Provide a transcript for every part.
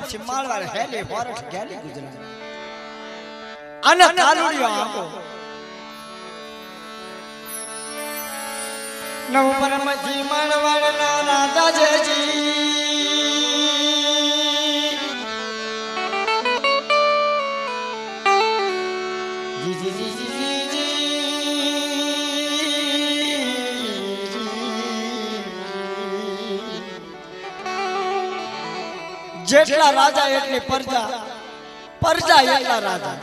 પછી માળવાડ હેલી હોરઠ ગેલી ગુજરાત અને કાલુડિયો આંકો નવ પરમજી માળવાડના રાજા જેજી જેટલા રાજા એટલી પ્રજા પ્રજા એટલા રાજા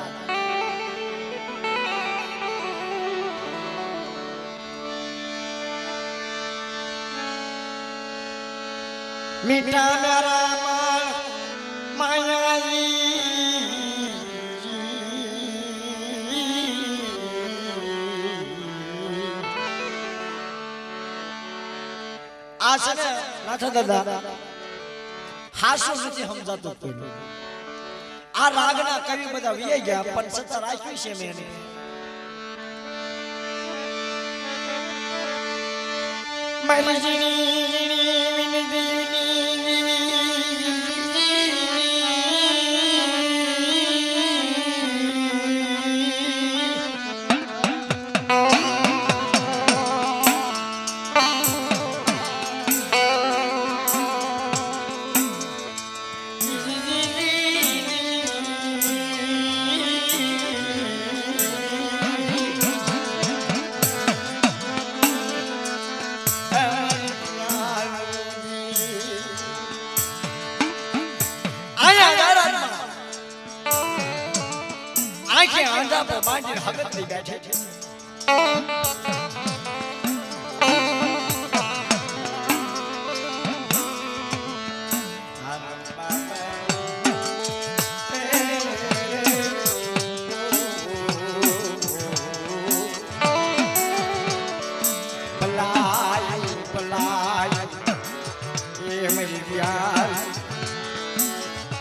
મીઠા મારા માળ માયાવી આ છે ને નાથા દાદા હાસુ નથી સમજાતું કોઈ આ રાગના કવિ બધા વિયાઈ ગયા પણ સત્તા રાખ્યું છે મેં એને આંધા પર માંડીને હગત થઈ બેઠે છે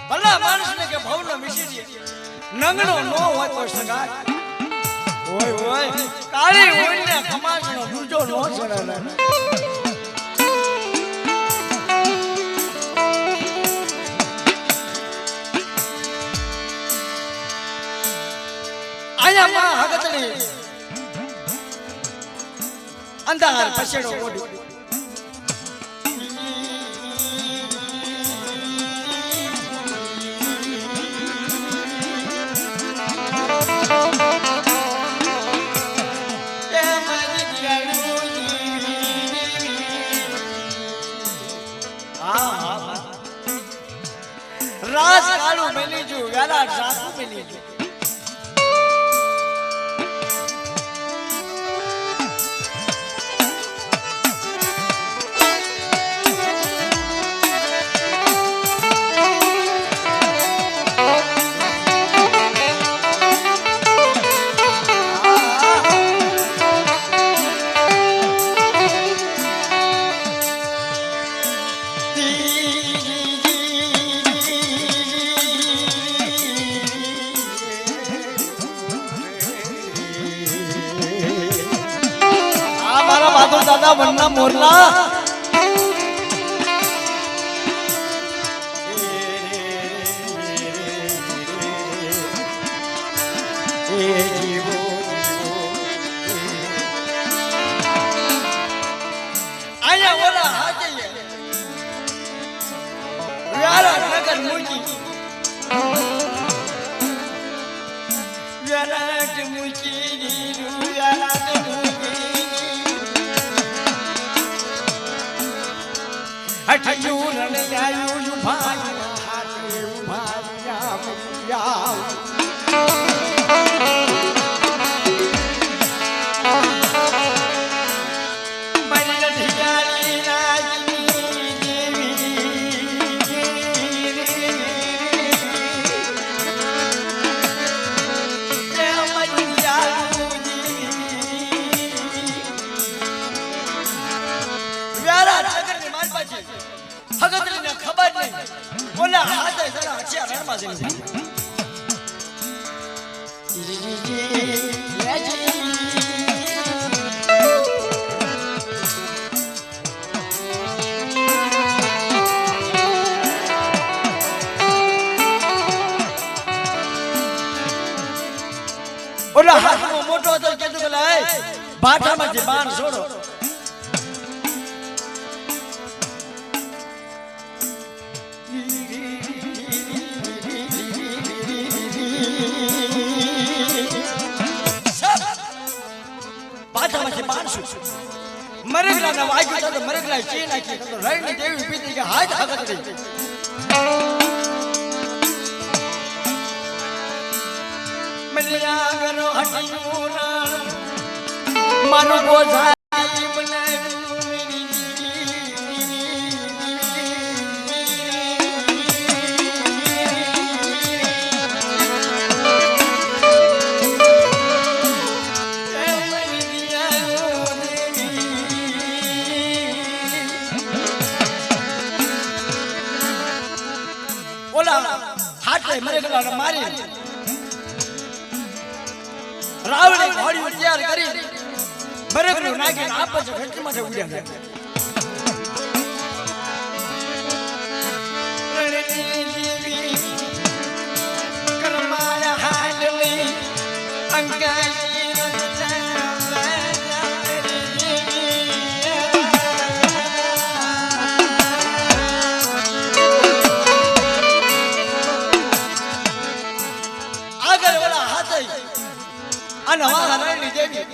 ભલા માણસને કે ભવનો મિશી નંગણો નો હોય તો સગાય ઓય ઓય કાળી હોય ને કમાણનો દૂજો નો ચડે આયા માં હગતની અંધાર પછેડો ઓડી રાસ કાળુ મેલી જો વેલા સાસુ મેલી જો दादा वन्ना मोरला आया वाला हाथ ये यारा नगर मुझी यारा मुझी यारा हठयूरन आयु भाई हाथे भाया मैया मरी धियारी राजनी देवी मैया व्यारा नगर ની માર પાછી હગતરીને ખબર નહીં બોલા હાથે જરા હચિયા રણમાં જઈને મોટો હતો કીધું પેલા એ ભાટામાંથી બાણ છોડો. ભાટામાંથી બાણ શું મરગલાના વાગ્યું તો મરગલા ચી નાખી તો રણની દેવી પીતી કે હાથ હગત રહી. મલિયા ગનો હટીનું રણ માનો બોઝાઈ મને હાથે મરગલાને મારી રાવણે ઘોડીઓ તૈયાર કરી મરગલું નાખીને આપે છે ઘટમાં ઉડ્યા ગયા. કરમાયા હાડલી અંગાઈ અને હા રણની દેવી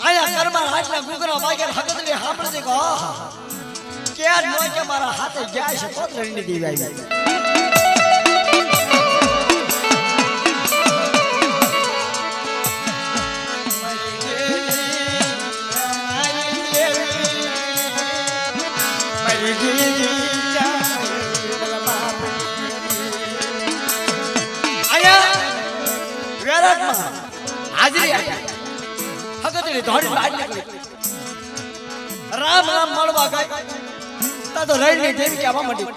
આયા કરમાળ હાથના ગુગરા વાગે હકતની હાંભળે કે આહા કે આ નો કે મારા હાથે ગયા છે તો રણની દેવી આવી. આયા વેરાટમાં હાજરી હકતની ધોડી બહાર નીકળી રામ રામ મળવા ગઈ તા તો રણની દેવી કહેવા માંડી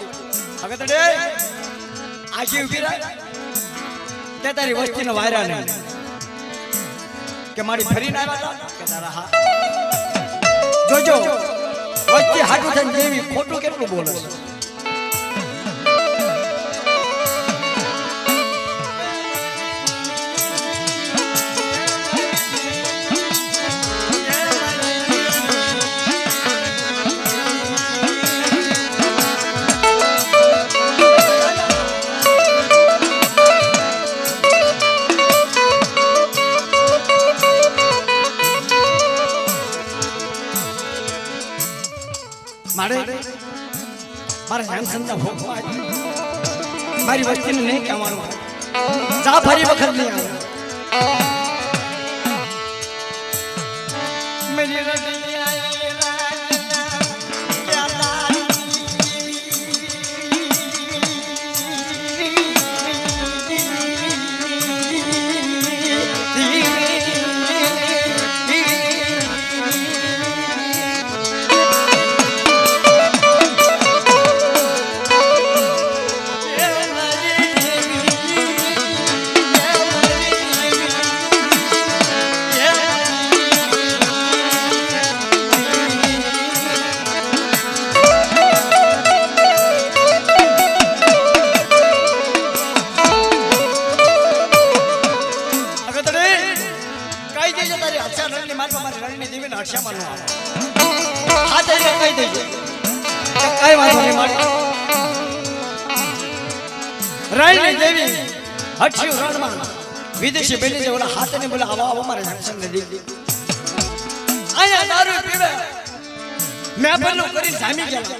હકતડે આજી ઉભી રહી કે તારી વસ્તીનો વાયરા નહીં કે મારી ફરીને આવ્યા હતા કે તારા હા જોજો વસ્તી હાટુ થઈને દેવી ખોટું કેટલું બોલે છે. મારે હેમસનના ભોગવા મારી વસ્તીને નહીં કહેવાનું જા ફરી વખત નહીં આવે. મેરી રણની દેવીને હર્ષા માનવા હા તે કહી દેજો કઈ વાંધો નહીં મારી રણની દેવી હઠ્યું રણમાં વિદેશી બેલી જે ઓલા હાથને બોલે આવા આવા મારે જંક્શન ને દીધી આયા દારૂ પીવે મેં પેલું કરી જામી ગયા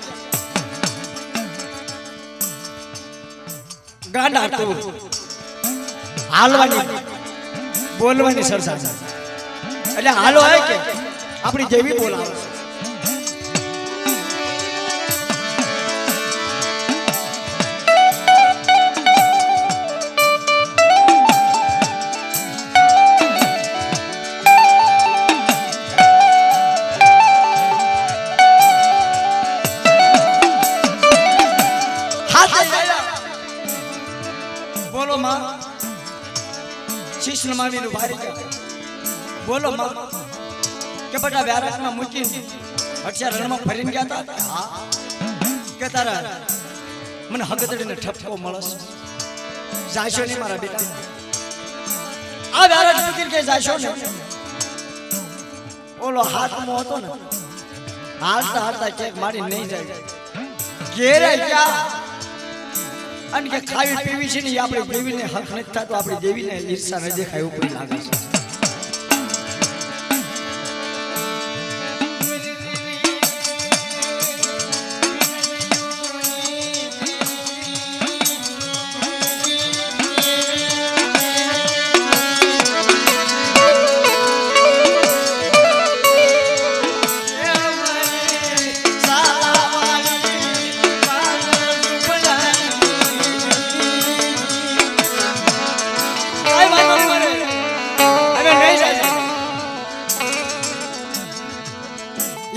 ગાંડા તું હાલવાની બોલવાની સરસા એટલે હાલો આવે કે આપણી જેવી બોલાવે છે. બોલો માં શીશ નમાવીનું ભારી છે. બોલો માં કે બટા વ્યારામાં મૂકીને હઠિયા રણમાં ફરીને ગયા હતા. હા કે તારા મને હગતડીને ઠપકો મળે છે જાશો નહીં મારા બેટા. આ વ્યારટ મૂકીને કે જાશો ને ઓલો હાથમાં હતો ને હાલતા હાલતા ચેક મારી નહીં જાય ઘેરે ક્યાં અને કે ખાવી પીવી છે ને આપણે દેવીને હક નથી થતો આપણે દેવીને ઈર્ષા ન દેખાય એવું કોઈ લાગે છે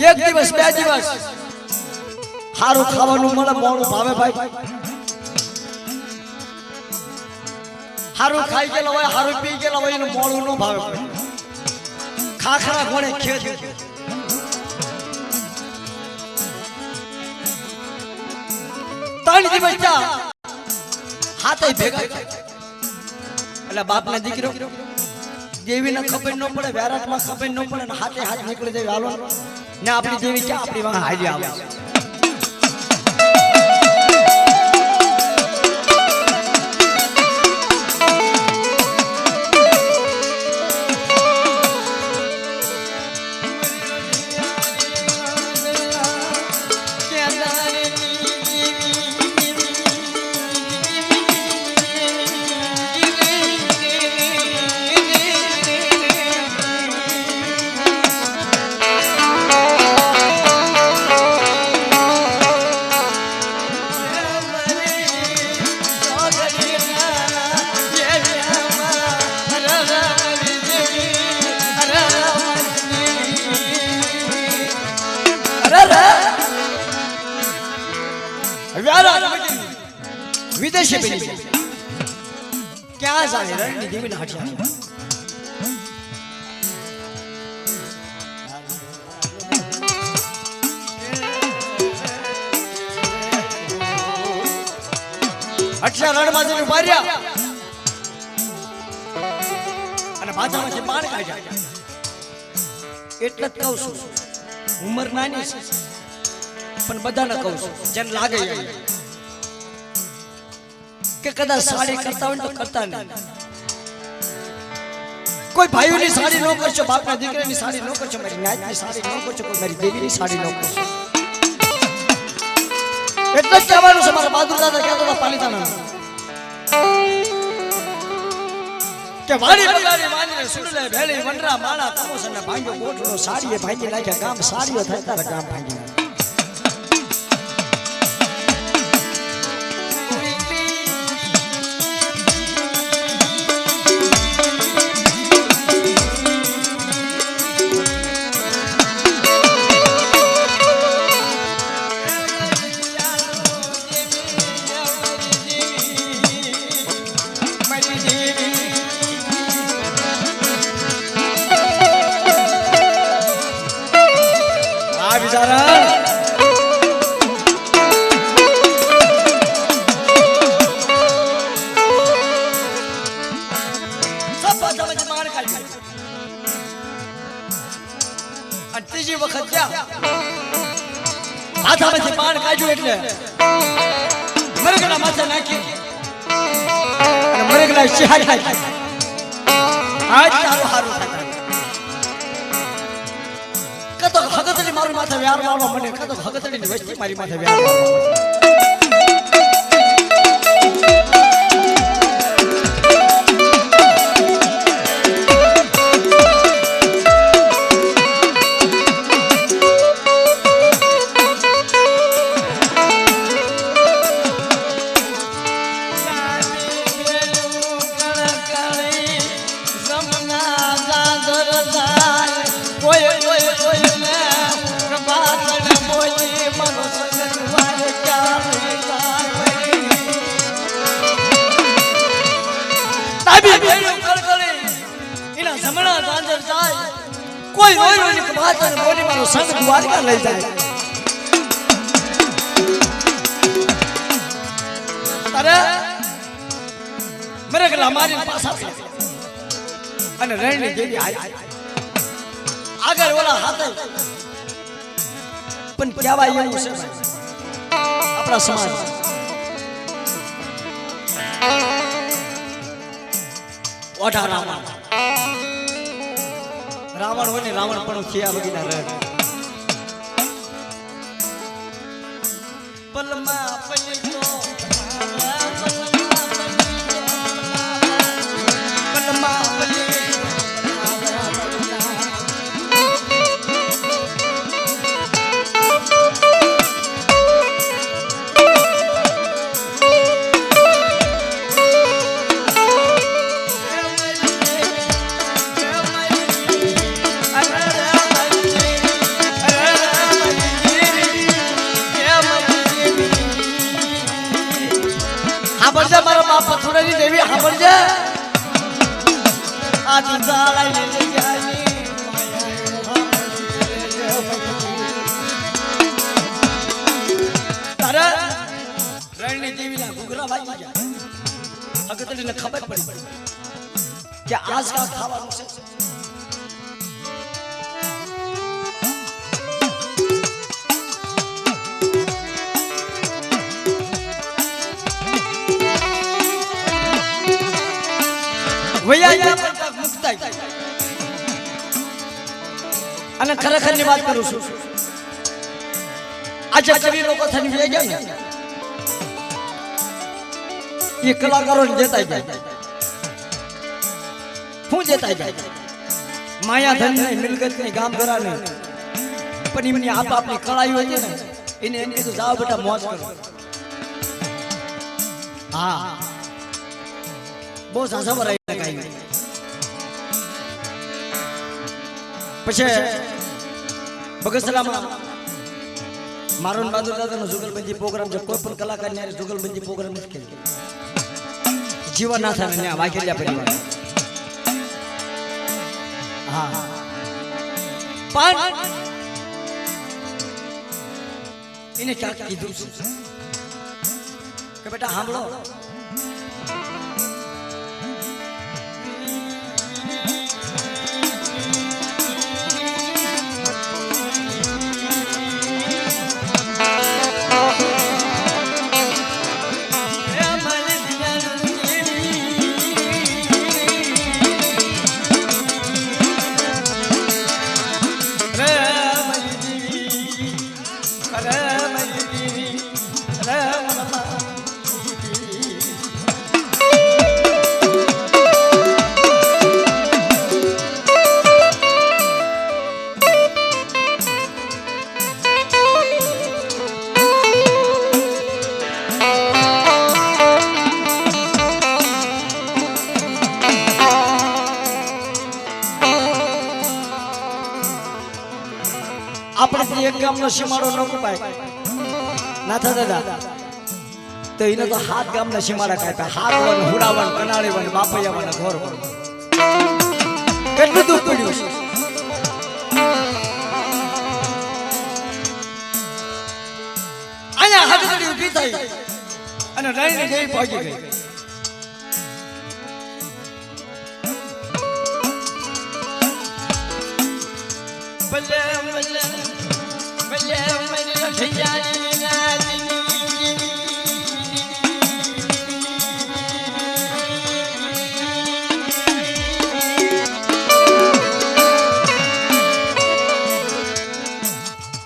એક દિવસ બે દિવસ હારું ખાવાનું મળે મોડું ભાવે ભાઈ હારું ખાઈ ગયેલા હોય હારું પી ગયેલા હોય એનું મોડું ન ભાવે ખાખરા ઘોડે ખેત ત્રણ દિવસ ત્યાં હાથે ભેગા એટલે બાપના દીકરો દેવીને ખબર ન પડે વ્યારાટમાં ખબર ન પડે ને હાથે હાથ નીકળી જાય હાલો ને આપણી દેવી ક્યાં આપણી વાંહે હાલી આવે વિદેશી પેલી ક્યાં જાય રણની દેવીને હઠિયા અઠલા રણમાં જઈને ઉભા રહ્યા અને માથામાંથી બાણ કાઢ્યા એટલે જ કહું છું ઉંમર નાની છે પણ બધાને કહું છું જેને લાગે કે કદાચ સાડી કરતા હોય તો કરતા નહીં કોઈ ભાઈઓની સાડી ન કરશો બાપના દીકરાની સાડી ન કરશો મારી નાતની સાડી ન કરશો કોઈ મારી દેવીની સાડી ન કરશો એટલે જ કહેવાનું છે મારા બહાદુર દાદા કહેતા હતા પાલિતાણા કે વાડી બગાડી વાડીને સુડલે ભેળી વનરા માણા કમોસને ભાંગ્યો ગોઠડો સાડીએ ભાંગી નાખ્યા ગામ સાડીઓ થાય તારા ગામ ભાંગી નાખ્યા ત્રીજી વખત ગયા હાથામાંથી બાણ કાઢ્યું એટલે મરગના માથે નાખી અને મરગના શિહાઈ નાખી આજ તારું હારું થાય કતો હગતડી મારું માથે વ્યાર મારવા મને કતો હગતડી ની વસ્તી મારી માથે વ્યાર મારવા કોઈ રોઈ રોઈ કે બાત અને બોલી મારો સંગ દ્વારકા લઈ જાય તારે મરે ગલા મારી પાછા અને રણની દેવી આગળ ઓલા હાથે પણ કહેવાય એવું છે આપણા સમાજ ઓઢા રાવણ હોય ને રાવણ પણ થયા વગીના રહે પલમાં પલીતો પલમાં પલી મારા બાપ પથુરાની દેવી સાંભળજે આ દીવાળાઈ લઈ જાની તારા રણની દેવીના ઘૂઘરા વાગી ગયા અગતડીને ખબર પડી કે આજ કા ખાવાનું છે અને ખરેખર ની વાત કરું છું આજે કવિ લોકો થઈને વહી ગયા ને એ કલાકારો ને દેતા જાય હું દેતા જાય માયા ધન ની મિલકત ની ગામ ઘરા ને પણ એમની આપ આપની કળાઈ હોય છે ને એને એમ કીધું જાઓ બેટા મોજ કરો હા બહુ સાસા ભરાઈ લગાઈ પછી બગસરામાં મારો બહાદુર દાદાનો જુગલબંધી પ્રોગ્રામ છે કોઈ પણ કલાકાર ને જુગલબંધી પ્રોગ્રામ નથી ખેલ જીવન ના થાય ને વાઘેલિયા પરિવાર હા પણ એને ક્યાં કીધું કે બેટા સાંભળો આપણે એક ગામનો સીમાડો ન કપાય ના થા દાદા તો એને તો હાથ ગામના સીમાડા કાપ્યા હાથ વન હુડાવન કનાળી વન બાપૈયા વન ઘોર વન કેટલું દુઃખ પડ્યું છે અહીંયા હાથડી ઊભી થઈ અને રણની દેવી પહોંચી ગઈ બલે બલે બલે મને ભૈયાની નાની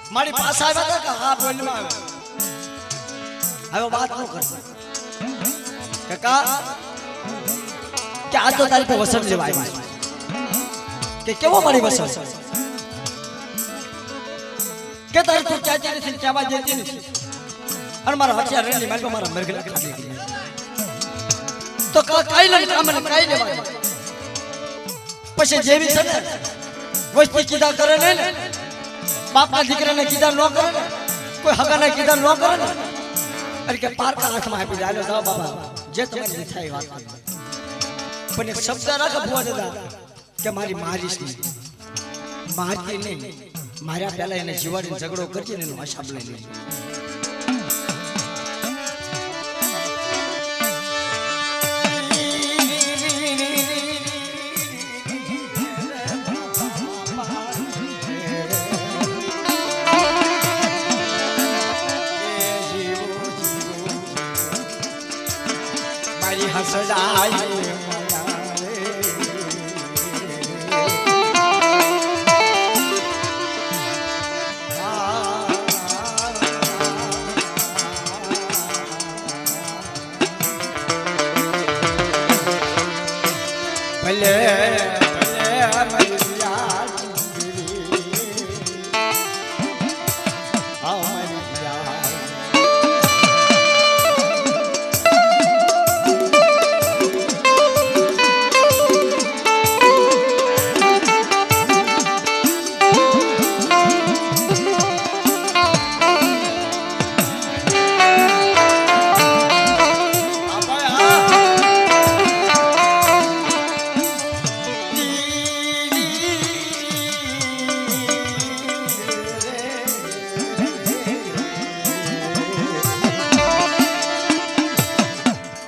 મારી પાસે આવ્યા હતા કે હા બોલમાં આવ્યો હવે વાત ન કરતો કાકા કે આ તો તારી પર વસન લેવા આવ્યા કે કેવો મારી વસન કે તારી તું ચાચી નથી ચાવા જતી નથી અને મારા હથિયાર રેલી મારી મારા મરગલા ખાલી ગયા તો કાઈ લઈ કામ ને કાઈ લેવા પછી જેવી છે ને વસ્તી કીધા કરે ને બાપના દીકરાને કીધા ન કરે ને કોઈ હગાને કીધા ન કરે ને અરે કે પારકા હાથમાં આપી દે આલો જાવ બાબા જે તમારી થાય વાત પણ એક શબ્દ રાખ ભુવા દાદા કે મારી મારીશ નહીં મારતી નહીં માર્યા પહેલા એને જીવાડીને ઝઘડો કરજે ને એનો હિસાબ લઈ લેજે મારી હસડાઈ ભલે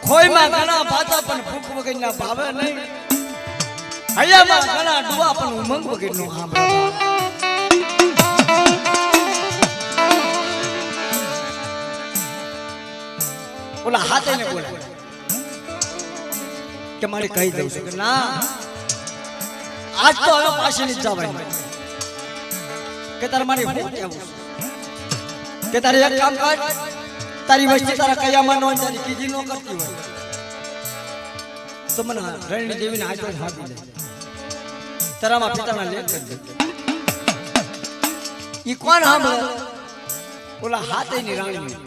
ખોઈમાં ઘણા ભાતા પણ ભૂખ વગરના ભાવે નહીં હૈયામાં ઘણા ડુઆ પણ ઉમંગ વગરનો સાંભળે ઓલા હાથે ને બોલે કે મારે કહી દઉં છું કે ના આજ તો હવે પાછી નહીં જવાય કે તારે મારી હું કહેવું કે તારે એક કામ કર તારી વસ્તી તારા કયામાં નો તારી કીધી નો કરતી હોય તો મને રણની દેવીને હાથો હાથી દે તારામાં પિતાના લેખ કરી દે ઈ કોણ સાંભળે ઓલા હાથે ની રાણી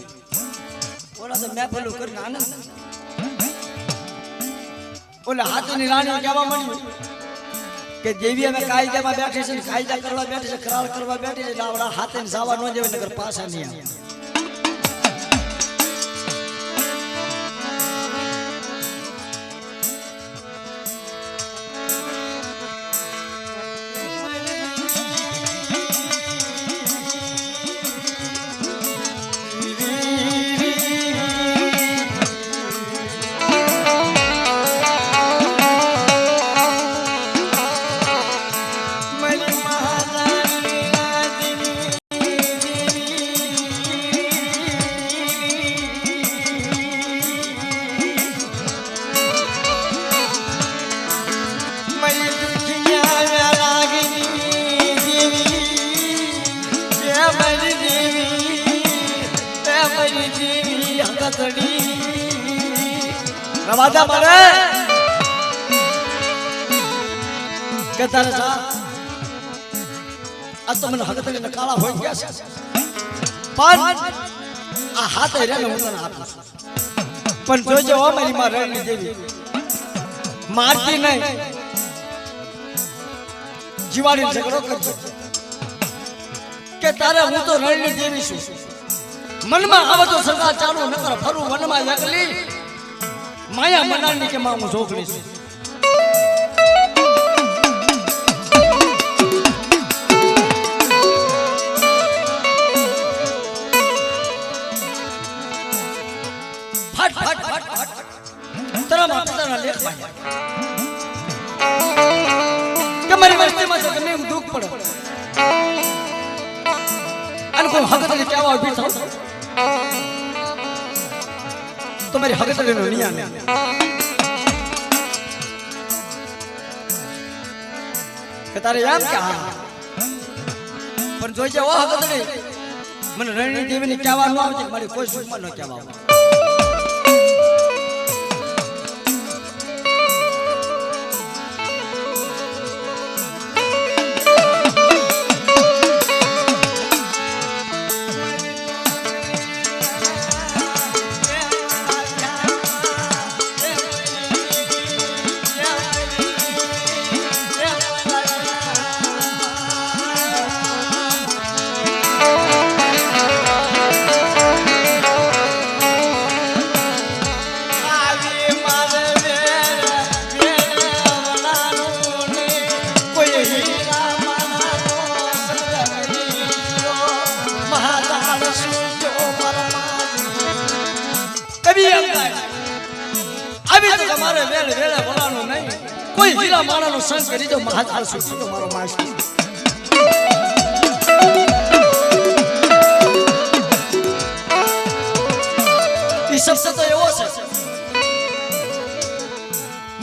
ઓલા તો મેં પેલું કરીને આનંદ ઓલા હાથે ની રાણી કહેવા માંડી કે દેવી અમે કાયદામાં બેઠી છે કાયદા કરવા બેઠી છે કરાર કરવા બેઠી છે આવડા હાથે ને જવા ન દેવે નગર પાછા નહીં આવે રવાજા પડે કે તારે સા આ તો મને હકતલી કાળા હોય ગયા છે પણ આ હાથે રે હું તને આપું પણ જોજો ઓ મારી માં રણની દેવી મારતી નહીં જીવાડી ઝઘડો કરજો કે તારે હું તો રણની દેવી છું મનમાં આવે તો સરકાર ચાલુ ન કર ફરું વનમાં એકલી માયા મનાની કે માં હું જોગણી છું ફટ ફટ ફટ ફટ તારા માતાના લેખ પાડ્યા કે મારી વસ્તીમાં તો ગમે એમ દુઃખ પડે અને કોઈ હકતને કહેવા ઉભી થાવ તો મારી હકતનો નિયમ કે તારે એમ કે હા પણ જોઈ જાવ હકતને મને રણની દેવીને કહેવા ન આવજે મારી કોઈ સુખમાં ન કહેવા આવે તમારે વેળ વેળે બોલાવાનું નહીં કોઈ હીરા માણાનો સંગ કરી દો મહાકાલ સુખી તો મારો માસ ઈ શબ્દ તો એવો છે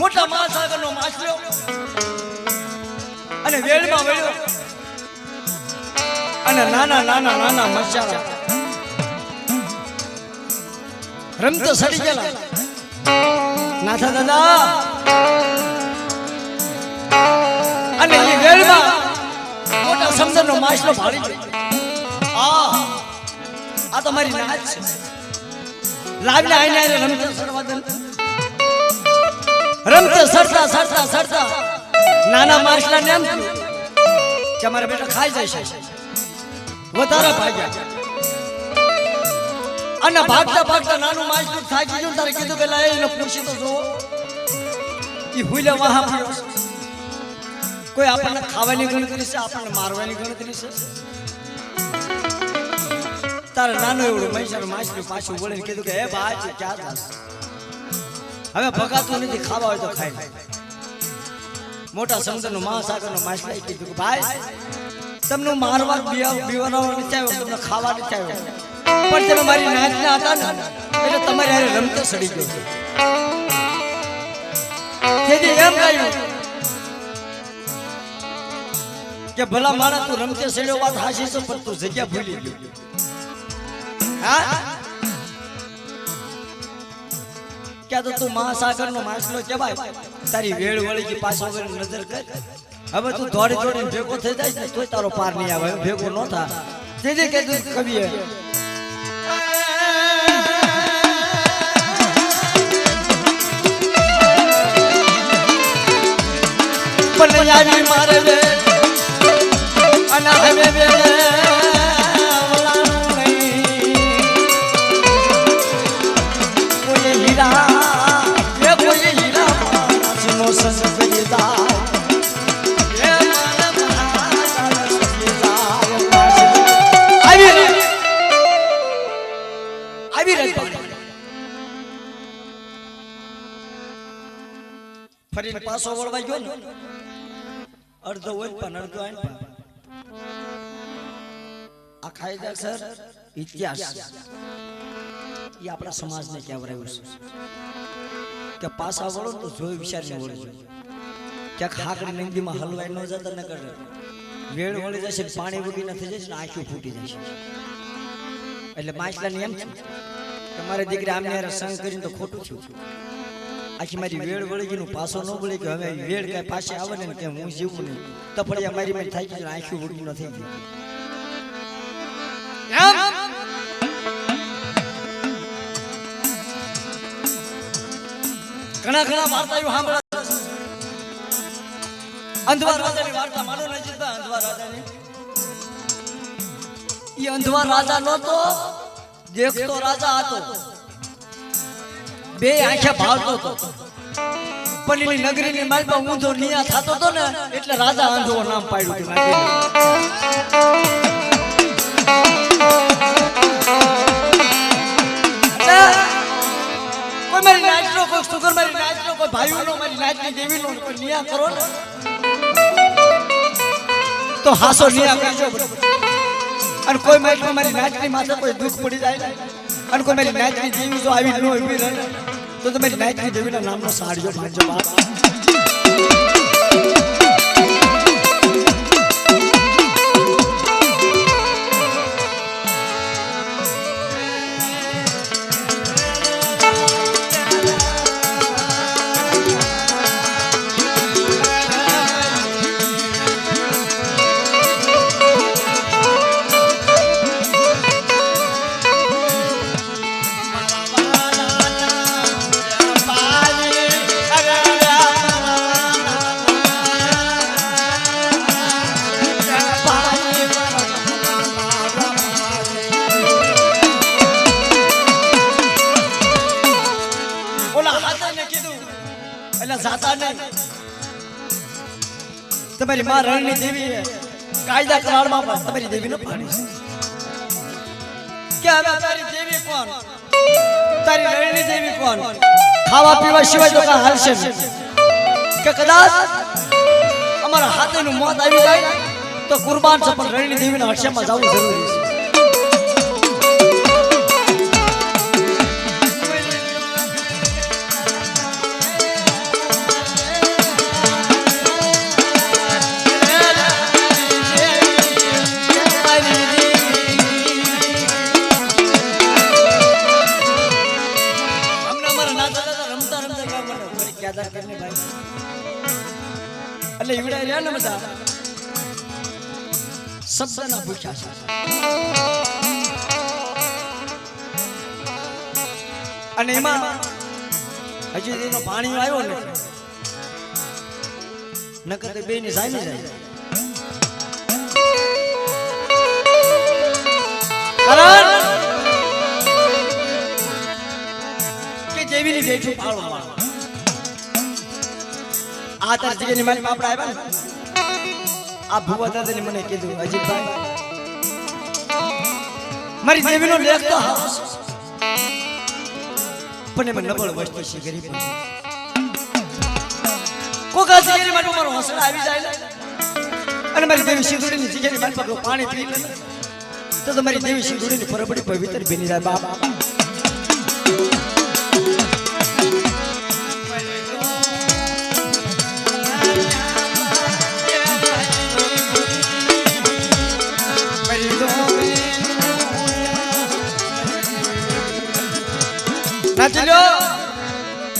મોટા મહાસાગરનો માછલો અને વેળમાં વળ્યો અને નાના નાના નાના મચ્છારા રમતો સડી ગયેલા. નાથા દાદા અને એ વેળમાં મોટા સમુદ્રનો માછલો ભાળી ગયો. આ તો મારી નાચ છે. લાવને આઈને રમતો સરવા દે. રમતે સરતા સરતા સરતા નાના માછલાને એમ કે મારા બેટા ખાઈ જાય છે. વધારે ભાગ્યા અને ભાગતા ભાગતા નાનું માછલું થાકી ગયું. તારે કીધું કે લાય એને પૂછી તો જો ઈ હુલે વાહ પડ્યો. કોઈ આપણને ખાવાની ગણતરી છે, આપણને મારવાની ગણતરી છે? તારે નાનો એવડું મૈસાનું માછલું પાછું બોલીને કીધું કે હે ભાઈ તું ક્યાં જાસ? હવે ભગાતું નથી, ખાવા હોય તો ખાઈ. મોટા સમુદ્રનો મહાસાગરનો માછલાએ કીધું કે ભાઈ તમને મારવા બીવાનો નથી આવ્યો, તમને ખાવા નથી આવ્યો, પણ તમે મારી નાચના હતા ને એટલે તમારે હારે રમતો સડી ગયો છે. તેથી એમ કહ્યું કે ભલા મારા તું રમતે સડ્યો વાત હાચી છે, પણ તું જગ્યા ભૂલી ગયો. હા ક્યાં તો તું મહાસાગરનો માછલો કહેવાય. તારી વેળ વળી ગઈ, પાછો નજર કર. હવે તું દોડી દોડીને ભેગો થઈ જાય ને તોય તારો પાર નહીં આવે, ભેગો ન થા. તેથી કીધું કવિએ પણ યારી મારે વે અને હવે વે ફરીને પાછો વળવા ગયો ને અડધો હોય પણ અડધો આય પણ આ કાયદા સર ઇતિહાસ એ આપણા સમાજને કહેવરાયું છે કે પાછા વળો તો જોઈ વિચારીને વળજો. ક્યાંક ખાકડી નંદીમાં હલવાઈ ન જતા ન કરે. વેળ વળી જશે, પાણી વગી નથી જશે ને આંખી ફૂટી જશે. એટલે માછલાને એમ છે કે મારી દીકરી આમને યાર સંગ કરીને તો ખોટું છું. આખી મારી વેળ વળી ગઈ, પાછો ન વળી કે હવે વેળ કઈ પાસે આવે ને કે હું જીવું નહીં તો ફળી મારી મારી થાય કે આંખી વળવું નથી. ઘણા ઘણા વાર્તાઓ સાંભળ્યા. અંધવા રાજાની વાર્તા માનો નજીકતા અંધવા રાજાની. એ અંધવા રાજા નહોતો, દેખતો રાજા હતો. બે આંખે ભાવતો હતો, પણ એની નગરીની માલમાં ઊંધો નિયા થતો હતો ને એટલે રાજા અંધો નામ પાડ્યું હતું. કોઈ મારી નાચનો, કોઈ સુગર મારી નાચનો, કોઈ ભાઈઓનો મારી નાચની દેવીનો કોઈ નિયા કરો ને તો હાસો નિયા કરજો. અને કોઈ મારી નાચની માથે કોઈ દુઃખ પડી જાય અને કોઈ મારી નાચની દેવી જો આવી ન ઉભી રહે તો તમારી નાચની દેવીના નામનો સાડીઓ બાંધજો. બાપ તમારી માં રણની દેવી કાયદા કરારમાં પણ તમારી દેવી ન પાડી કે હવે તારી દેવી કોણ, તારી રણની દેવી કોણ? ખાવા પીવા સિવાય તો કાંઈ હાલશે નહીં. કે કદાચ અમારા હાથેનું મોત આવી જાય તો કુરબાન છે, પણ રણની દેવીના હર્ષમાં જવું જરૂરી છે. ક્યાદાર કરીને ભાઈ એટલે ઈવડા રહ્યા ને બધા શબ્દના ભૂખ્યા છે અને એમાં હજી એનો પાણી આવ્યો ને નકર તો બેને જામી જાય કારણ કે જેવીની બેઠું પાળો મારો આ તાર જગ્યાની મારી બાપડા આવ્યા ને આ ભુવા દાદાને મને કીધું અજીતભાઈ મારી દેવીનો લેખ તો હાસ પણ એમાં નબળ વસ્તુ છે ગરીબ કોકા જગ્યાની મારી મારો હસડા આવી જાય અને મારી દેવી સિંધુડીની જગ્યાની મારી પાસે પાણી પી લે તો તમારી દેવી સિંધુડીની પરબડી પવિત્ર બની જાય બાપ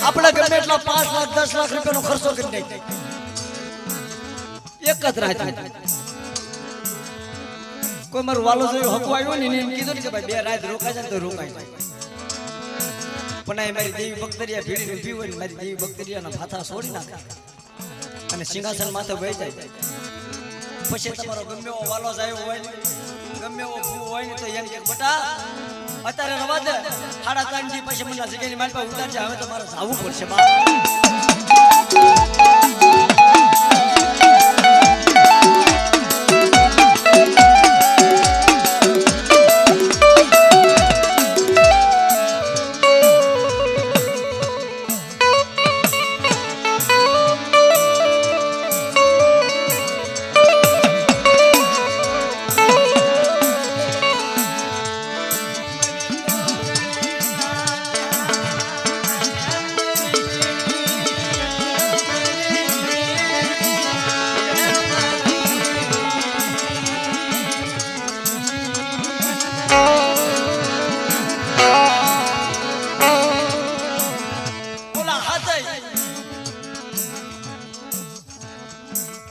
આપણા ગમે એટલા 5 લાખ 10 લાખ રૂપિયાનો ખર્ચો કરી નાખી એક જ રાત કોઈ મારું વાલો જોયું હકુ આવ્યો ને એમ કીધું કે ભાઈ 2 રાત રોકાય જાય તો રોકાય પણ આ મારી દેવી બક્તરિયા ભીડીને ઊભી હોય ને મારી દેવી બક્તરિયાના માથા છોડી નાખે અને સિંહાસન માથે વહી જાય પછી તમારો ગમે એવો વાલો જાય હોય ગમે એવો ભૂ હોય ને તો એમ કે બટા અત્યારે રવા દે 3:30 પછી મને જગ્યાની મારી પાસે ઉતારજે હવે તો મારે જાવું પડશે બા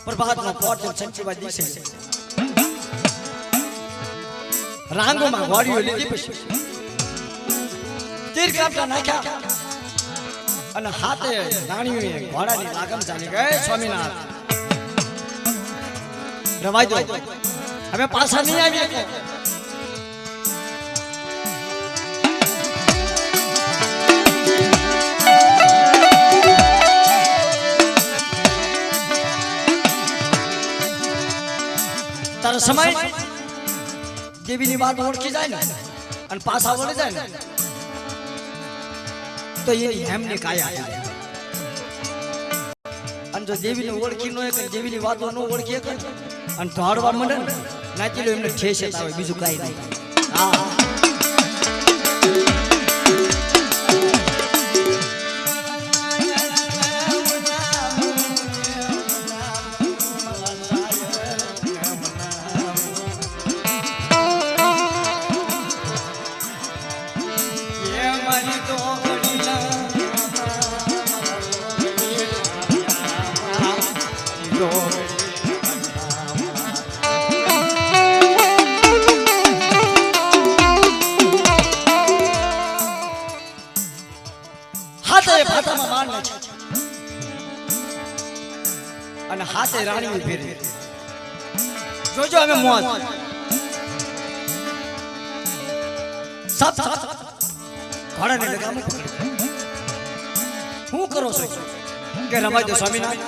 પ્રભાતના પોટ સંચીવા દિવસે રાંગોમાં વાડીઓ લીધી પછી તીર કાપતા નાખ્યા અને હાથે રાણીઓએ ઘોડાની લાગમ ચાલી ગઈ સ્વામિનાથ રવાઈ દો હવે પાછા નહીં આવીએ તારો સમય દેવીની વાત ઓળખી જાય ને અને પાછા વળી જાય ને તો એની હેમની કાયા અને જો દેવીને ઓળખી ન હોય કે દેવીની વાતો ન ઓળખીએ કે અને ધાડવા માંડે ને નાચી લો એમને ઠેસ આવે બીજું કાંઈ નહીં હા અને હાથે રાણી ફેરી જોજો અમે મોત સાપ ઘોડાને લગામ પકડી હું કરો છો કે રમાઈ દો સ્વામિનાથ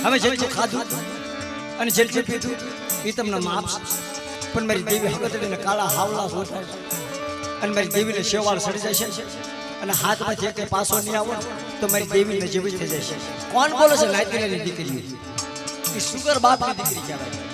હવે જેટલું ખાધું અને જેટલું પીધું એ તમને માફ પણ મારી દેવી હકતડીને કાળા હાવલા સોટાય અને મારી દેવીને શેવાળ સડી જશે અને હાથમાંથી એક પાસો નહીં આવો તો મારી દેવી નજીવી થઈ જશે કોણ બોલે છે નાયતીની દીકરી એ સુગર બાપની દીકરી કહેવાય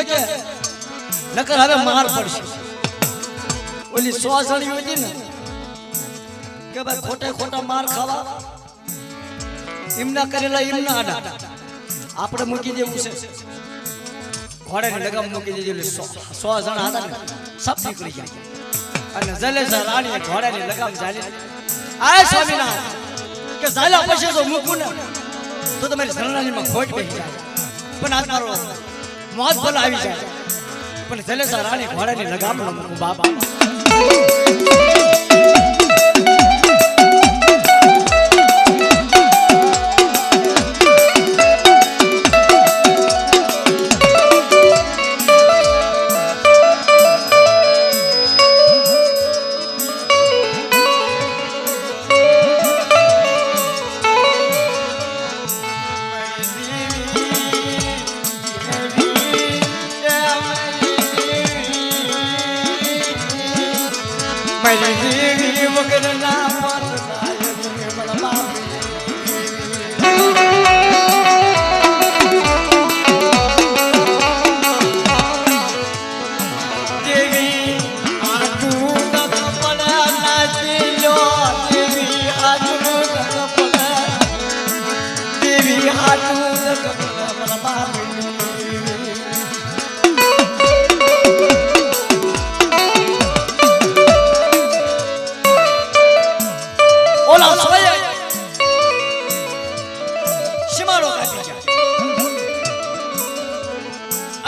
જાવ કે નકર હવે માર પડશે. ઓલી 100 જણી હતી ને કે ભાઈ ખોટે ખોટા માર ખાવા એમના કરેલા એમના આડા આપણે મૂકી દેવું છે. ઘોડાની લગામ મૂકી દેજો. 100 જણા હતા ને સબ નીકળી ગયા અને જલેસા રાણીએ ઘોડાની લગામ ઝાલી. આ સ્વામિનારાયણ કે ઝાલા પછી તો મૂકું ને તો તમારી જરણાનીમાં ખોટ બેસી જાય. પણ આ મારો મોત ભલે આવી જાય પણ જલેસા રાણી ઘોડાની લગામ ન મૂકું બાબા.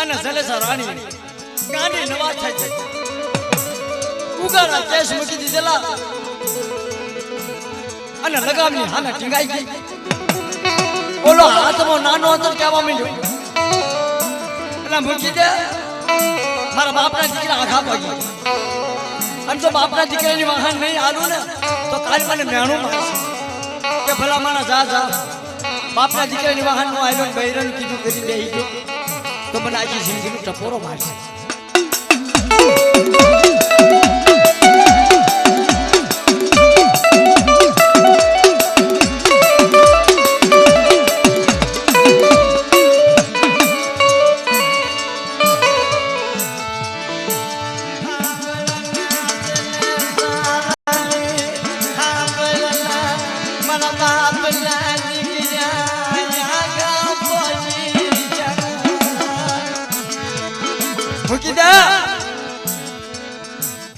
અને જલેસા રાણી ગાંડી નવા થાય છે. ઉગારા કેસ મૂકી દીધેલા અને લગામની હામે ટીંગાઈ ગઈ. ઓલો હાથમાં નાનો હતો કહેવા માંડ્યો એટલે મૂકી દે મારા બાપના દીકરા આઘા પગી. અને જો બાપના દીકરાની વાહન નહીં આલું ને તો કાલ મને મેણું મારશે કે ભલા મારા જા જા બાપના દીકરાની વાહન નો આયલો બૈરન કીધું કરી બેહી ગયો તો મને આખી જિંદગીનો ટપોરો મારશે.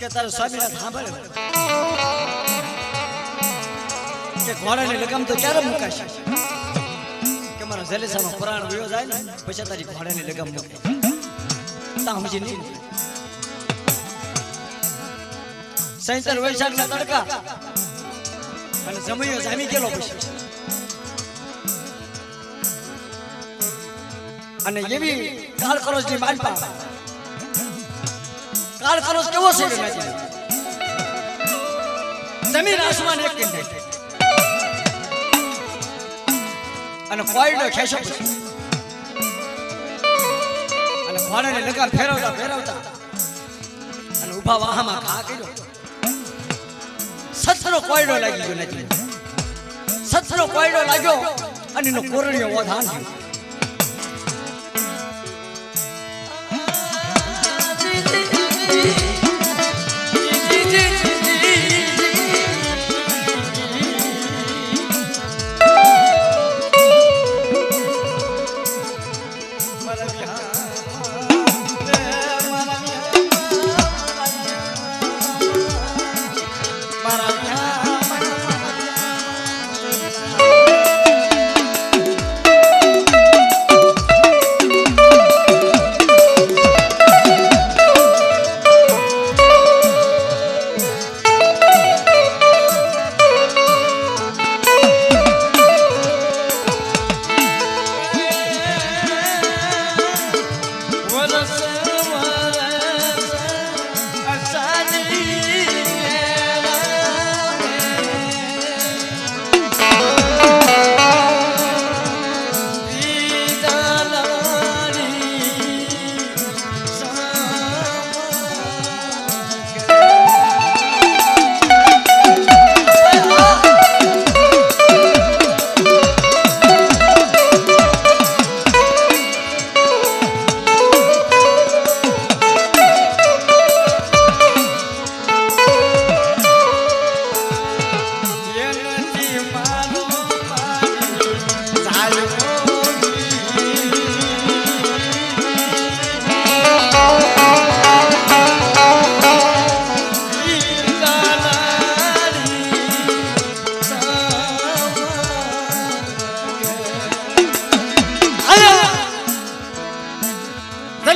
કે તારો સ્વામીનાથ સાંભળે કે ઘોડાની લગામ તો ક્યારે મુકાશે કે મારા જલેસાનો પ્રાણ વયો જાય ને પછી તારી ઘોડાની લગામ મૂકે તા સમજી નહીં. સૈતર વૈશાખના તડકા અને જમૈયો જામી ગયેલો પછી અને એવી કાળ કરોજની માનપા કાળ કરોજ કેવો છે જમીન આસમાન એક કરી નાખે અને કોયડો ખેંચો અને ઘોડાને લગામ ફેરવતા ફેરવતા અને ઉભા વાહમાં ઘા કર્યો. સત્સરો કોયડો લાગી ગયો નથી. સત્સરો કોયડો લાગ્યો અને એનો કોરણીયો વધાન થયો.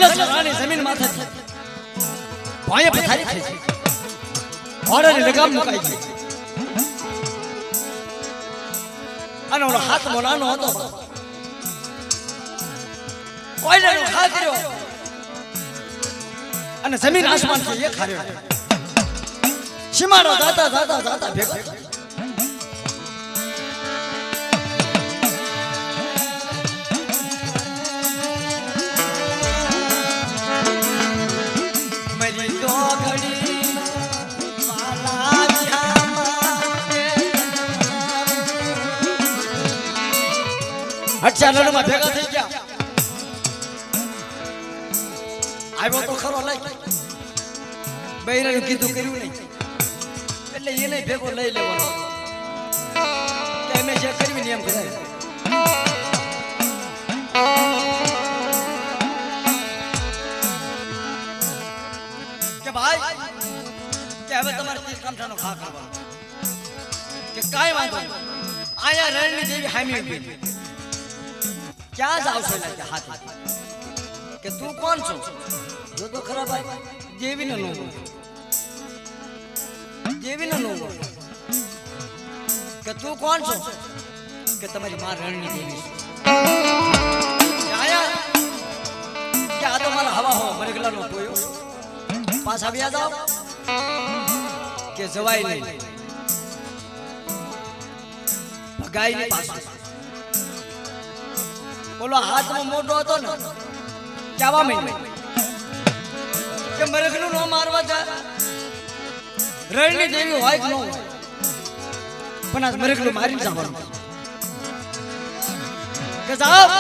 ધનસ રાણી જમીન માથે ભાઈએ પથારી થઈ છે ઘોડાની લગામ મુકાઈ ગઈ અને ઓલો હાથ મોનાનો હતો કોઈને ખા કર્યો અને જમીન આસમાન થી એક હાર્યો સીમાડો જાતા જાતા જાતા ભેગો હટચાલમાં ભેગા થઈ ગયા આવ્યો તો ખરો લઈ બૈરાનું કીધું કર્યું નહીં એટલે એને ભેગો લઈ લેવાનો કે અમે જે કરવી ને એમ કરાય કે ભાઈ કે હવે તમારે 30 કામઠાનો ખા ખાવાનો કે કાઈ વાંધો નહીં આયા રણની દેવી હામી ઉભી ક્યાં જાવ છો એટલે હાથ કે તું કોણ છો જો તો ખરા ભાઈ દેવીને નો દેવીને નો કે તું કોણ છો કે તમારી માં રણની દેવી છે આયા કે આ તો મારા હવા હો મરે ગલાનો ટોયો પાછા આવ્યા જાવ કે જવાય નહીં ભગાઈ ની પાછું બોલો હાથમાં મોટો હતો ને કેવા મહિને કે મરઘનું નો મારવા જાય રણની દેવી હોય કે ન હોય પણ આ મરઘનું મારી જવાનું કે સાહેબ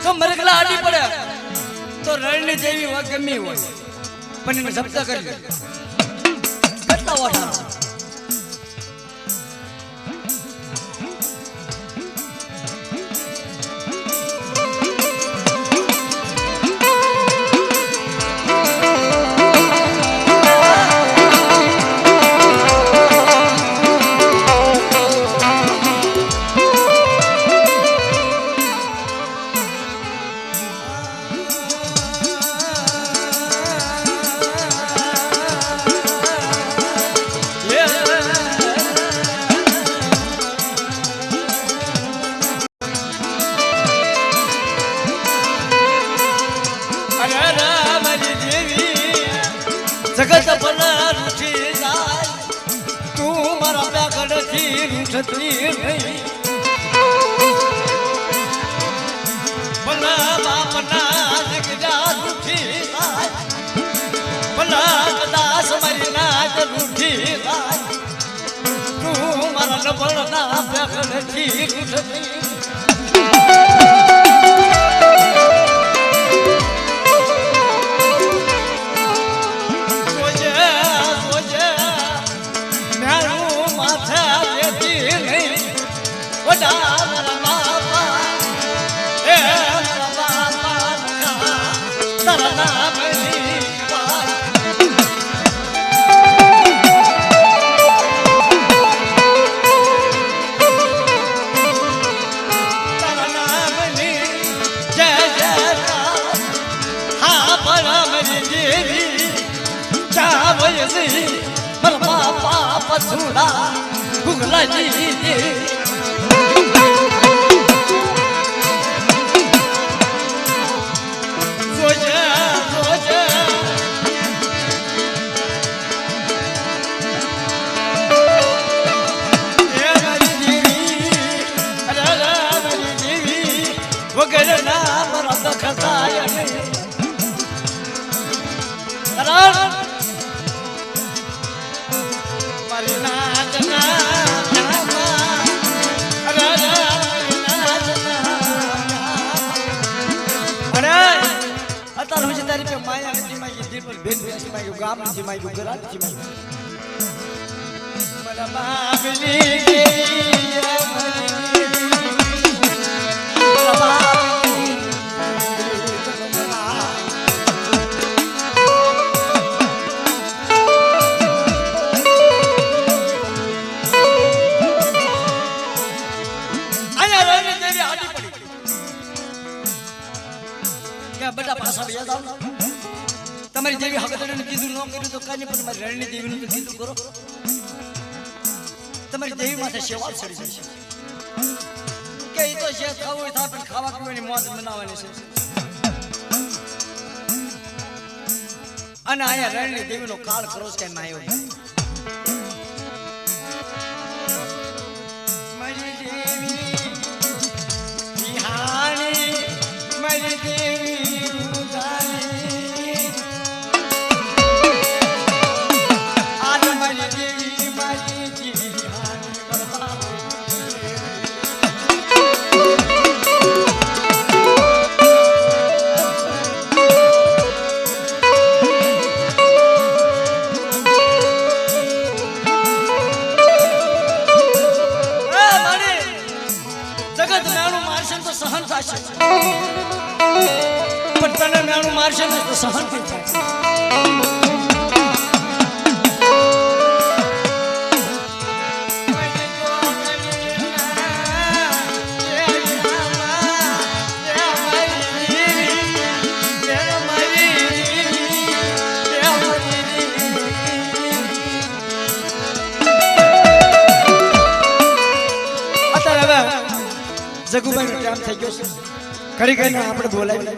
તો મરઘલા આડી પડે તો રણની દેવી હોય ગમે હોય પણ એને જપ્ત કરી કેટલા વાઠા જગત ભલા રૂઠી જાય તું મારા પ્યાગડથી રૂઠતી નહીં ભલા બાપના જગડા રૂઠી જાય ભલા કદાચ મારી નાચ રૂઠી જાય તું મારા નબળના પ્યાગડથી રૂઠતી પછુડા ગુગલાજી જોજે જોજે એ મારી દેવી અરે મારી દેવી વગર નામ રબ ખસાય નહીં માયા નથી માગી દિલ પર બેન બેસી માગ્યું ગામ નથી માગ્યું ઘર નથી માગ્યું મને માગલી કે બેટા પાછા વ્યા જાવ તમારી દેવી હકતડીને કીધું ન કર્યું તો કાંઈ પણ મારી રણની દેવીનું તો કીધું કરો તમારી દેવી માથે સેવા ચડી જશે કે એ તો જે ખાવું હોય થાય પણ ખાવા પીવાની મોજ બનાવવાની છે અને અહીંયા રણની દેવીનો કાળ ખરોશ કઈ ના આવ્યો મારી દેવી વિહાણી મારી દેવી ઉદારી આજ મારી દેવી મારી દેવી વિહાણી સહન થશે પણ તને નાનું મારશે ને તો સહન થઈ જાય જગુભાઈ નો ટાઈમ થઈ ગયો છે ઘડી ઘડીને આપણે બોલાવી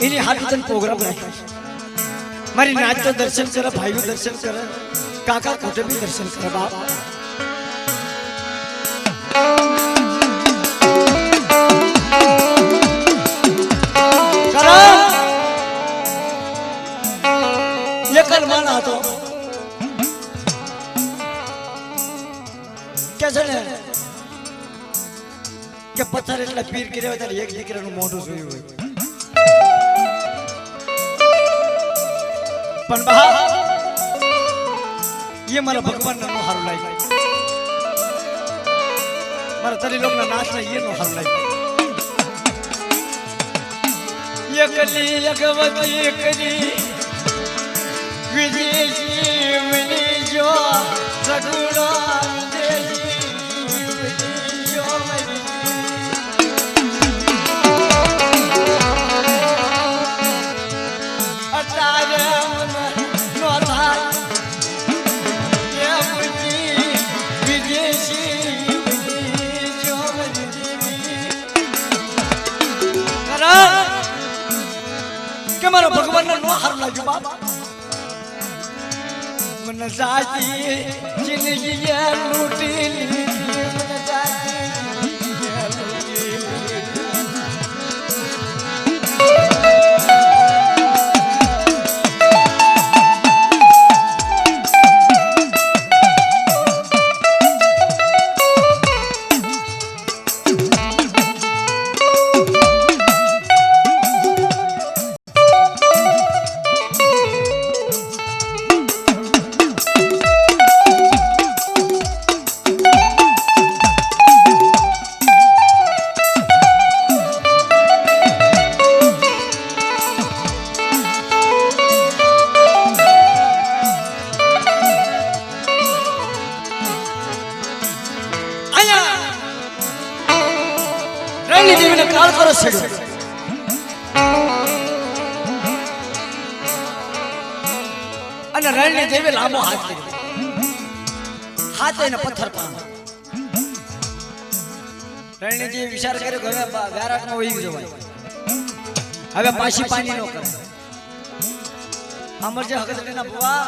એની હાથ પ્રોગ્રામ રાખ્યો મારી નાચ તો દર્શન કરે ભાઈઓ દર્શન કરે કાકા કુટુંબી દર્શન કરે બાપ એકલ માન હતો કે છે ને કે પથ્થર એટલા પીર કર્યા હોય ત્યારે એક દીકરાનું મોઢું જોયું હોય પણ બા એ મારા ભગવાનને નો હારું લાગ્યું મારા તરી લોકના નાચને એ નો હારું લાગ્યું એકલી અગવતી કરી વિદેશી મની જો સગુણો કે મારા ભગવાનને નો હારું લાગ્યું બાપ મને સાચી જિંદગી લૂટી લીધી મને સાચી અને રણની દેવી લાંબો હાથ કર્યો હાથ એને પથ્થર પાડો રણની દેવી વિચાર કર્યો કે હવે વ્યારાટમાં વહી જવાય હવે પાછી પાણી નો કરે અમરજી હકતડીના બુવા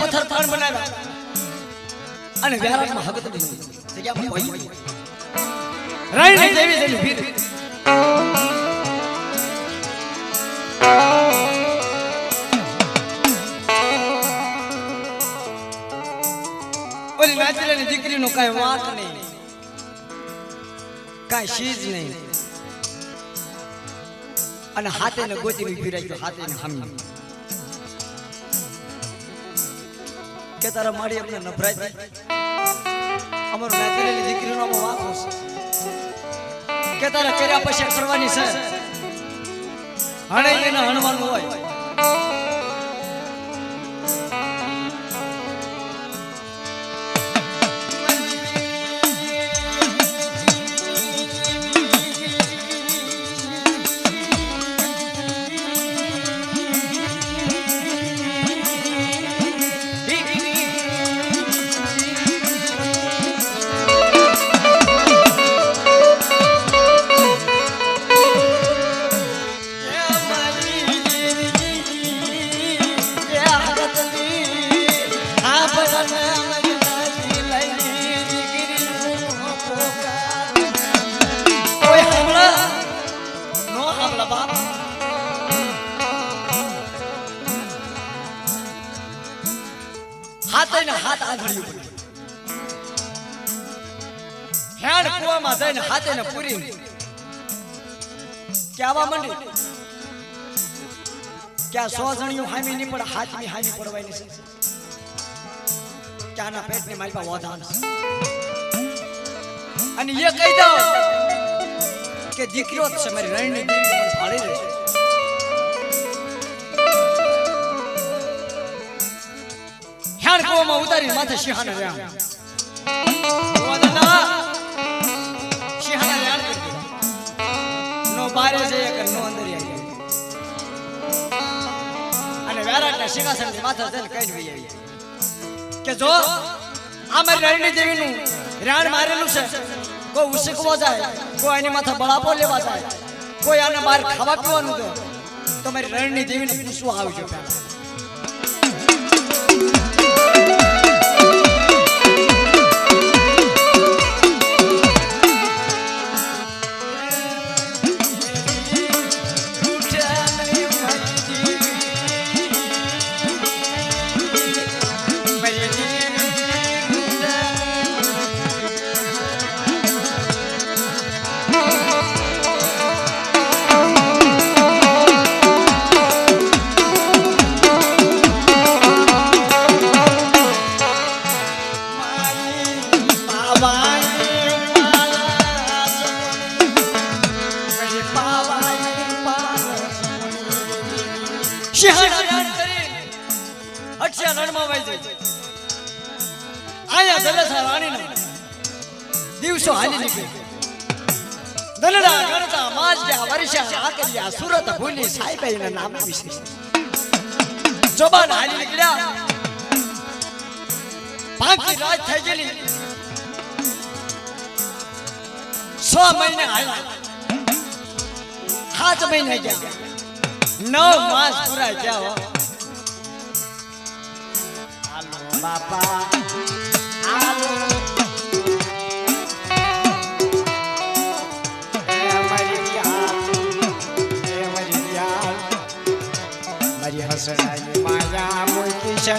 પથ્થર પાણ બનાવ્યા અને વ્યારાટમાં હકતડી જગ્યા પર વહી રણની દેવી જઈને ઊભી રહી ઓલી નાચરેની દીકરીનો કાંઈ વાંક નહીં, કાંઈ શીજ નહીં. અને હાથે ને ગોતીને ફિરાઈ ગયો, હાથે ને હામી કે તારા માડી અમને નભરાય અમારું નાચરેલી દીકરીનો વાંક હશે કે તારા કર્યા પછી કરવાની છે. હણે એને હણવાનું હોય. હાથ આંધળ્યું પડ્યું. હેડ કુવામાં જઈને હાથે ને પૂરી કહેવા માંડી કે આ 100 જણિયું હામી નહીં પડે, હાથની હામી પડવાની છે કે આના પેટની માલપા વધાન છે. અને એ કહી દો કે દીકરીઓ છે મારી રણની દીકરી ફાળી રહેશે. કુવામાં ઉતારી માથે સિંહાને રામ સિંહાને રામ કરી નો બારે જઈએ કે નો અંદર આવી અને વેરાટના સિંહાસન ની માથે જઈને કઈ આવી કે જો આ મારી રાણી દેવીનું રાણ મારેલું છે. કોઈ ઉસકવો જાય, કોઈ એની માથે બળાપો લેવા જાય, કોઈ આને બહાર ખાવા પીવાનું દે તો મારી રાણી દેવીને પૂછવા આવજો પહેલા. દિવસો હાલી નીકળી દલડા ગણતા માજ્યા વર્ષા આકર્યા સુરત ભૂલી સાઈબાઈના નામ વિશે જબાન હાલી નીકળ્યા. પાંચી રાત થઈ ગયેલી, 6 મહિને હાલ્યા, 7 મહિને ગયા, 9 માસ પૂરા ગયા. હાલો બાપા હાલો હસણાની માયા મૂકી છે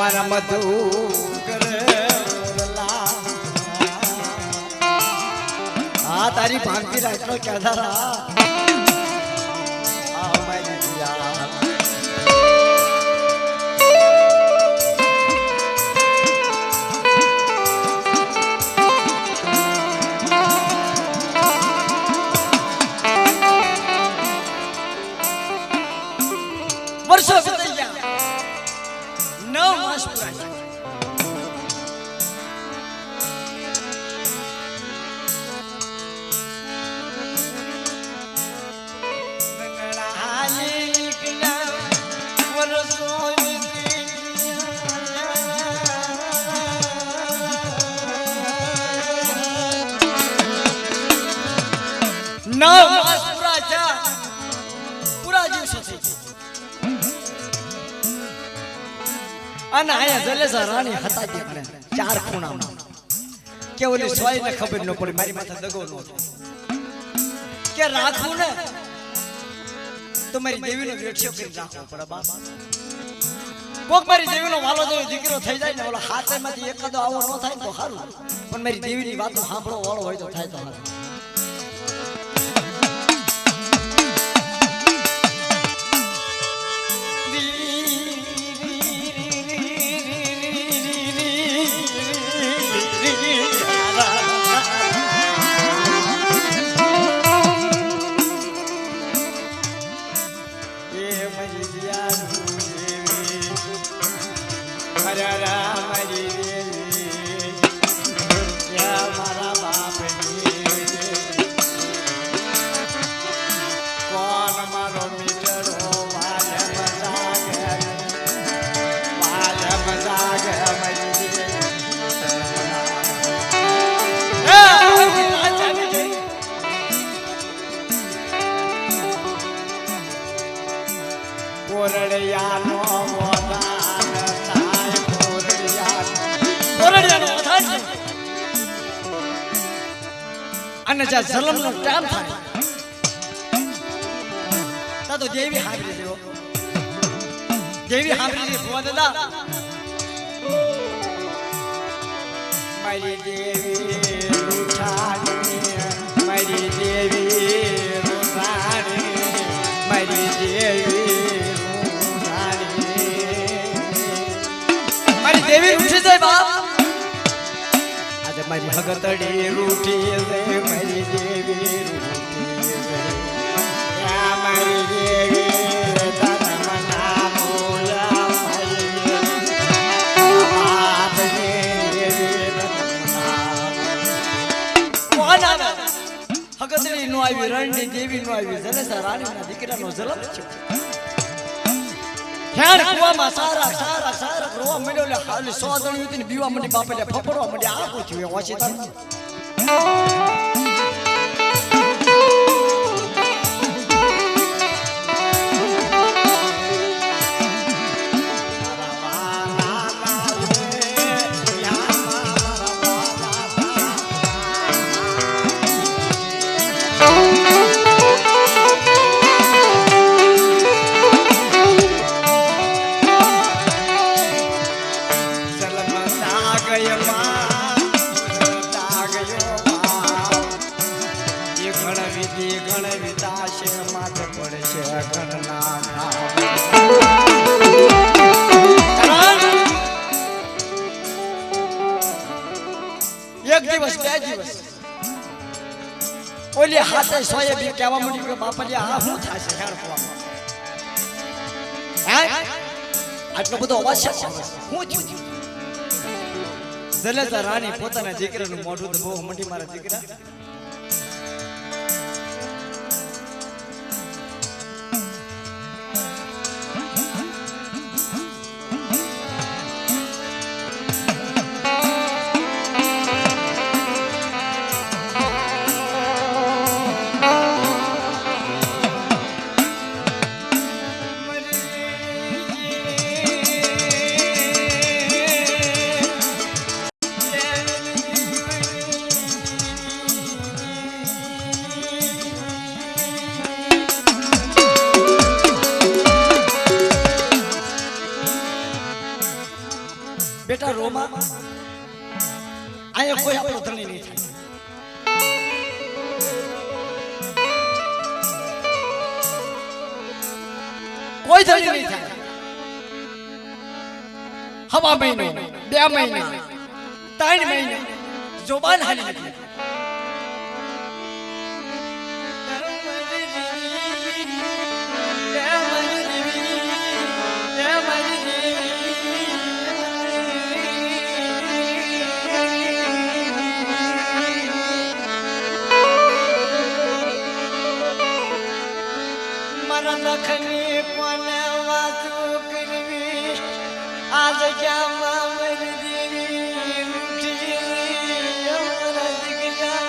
મારા મધુકર આ તારી ભાંગી રાખો કેદારા આ મારી દિયા માસ પૂરા થયા, પૂરા દિવસો થઈ અને આયા જલેસા રાણી હતા તે કરે ચાર ખૂણામાં કે ઓલી સોય ને ખબર ન પડી મારી માથે દગો ન થાય કે રાખું ને તો મારી દેવીનો વેઠ્યો કરી રાખવો પડે બાપ. કોક મારી દેવીનો વાલો જેવો દીકરો થઈ જાય ને ઓલા હાથમાંથી એકાદો આવો ન થાય તો સારું, પણ મારી દેવીની વાતો સાંભળો વાળો હોય તો થાય તો સારું. અને જ્યાં જલમનો ટાઈમ થાય તા તો દેવી હાંભળી દેવો, દેવી હાંભળી દે ભુવા દાદા. મારી દેવી રૂઠાણી, મારી દેવી રૂઠાણી, મારી દેવી રૂઠાણી, મારી દેવી રૂઠી જાય બાપ. મારી ભગતડી રૂઠી છે, મારી દેવી રૂઠી છે, મારી દેવી ધર્મ ના બોલા, મારી કોણ આવે ભગતડી નો આવી, રણની દેવી નો આવી, જલેસા રાણીના દીકરાનો જલમ છે. હેણ કુવામાં સારા સારા સારા રોવા મળ્યો લે હાલી 100 જણ ઉતીને બીવા મંડી બાપે લે ફફડવા મંડી આ પૂછ્યું ઓછી તાર એક દિવસ બે દિવસ ઓલી હાથે સોયે બી કહેવા માંડી કે બાપલિયા આ શું થાશે હેણ પોવામાં હે આટલો બધો અવાજ છે શું થયું? જલેસા રાણી પોતાના દીકરાનું મોઢું તો બહુ મંડી મારા દીકરા બેટા રોમા આયા કોઈ આપણો ધણી નહીં થાય. કોઈ ધણી નહીં થાય. હવા મહિનો 2 મહિના 3 મહિના જોબાન હાલી નથી. લખની કોને વાતો કરવી આજ ક્યાં મારી દેવી રૂઠી અમારા દીકરા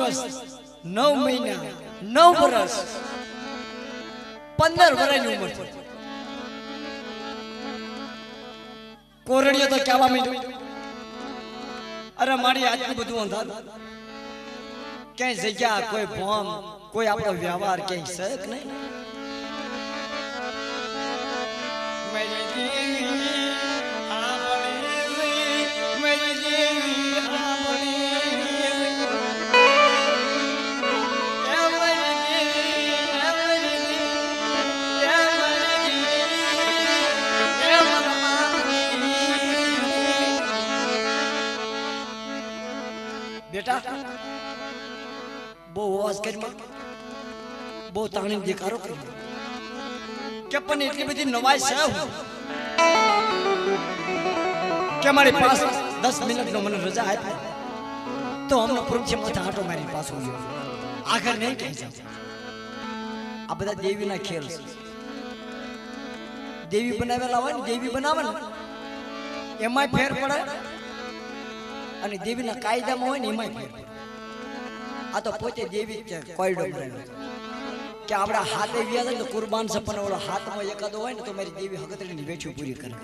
દિવસ 9 મહિના 9 વર્ષ 15 વર્ષની ઉંમર છે કોરડીઓ તો કહેવા માંડ્યો અરે મારી આટલું બધું અંધારું ક્યાંય જગ્યા કોઈ ફોર્મ કોઈ આપણો વ્યવહાર ક્યાંય સહક નહીં બેટા બહુ અવાજ કરી બહુ તાણી દેખારો કરી કે પણ એટલી બધી નવાઈ છે કે મારી પાસે 10 મિનિટનો મને રજા આપી તો અમને પૃથ્વી માથે આટો મારી પાછો ગયો આગળ નહીં કહી જાવ આ બધા દેવીના ખેલ છે દેવી બનાવેલા હોય ને દેવી બનાવે ને એમાંય ફેર પડે અને દેવીના કાયદામાં હોય ને એમાંય ફેર પડે આ તો પોતે દેવી છે કોયડો બનાવ્યો કે આપણા હાથે વ્યાજ તો કુરબાન છે પણ ઓલો હાથમાં એકાદો હોય ને તો મારી દેવી હકતરીની વેઠી પૂરી કરે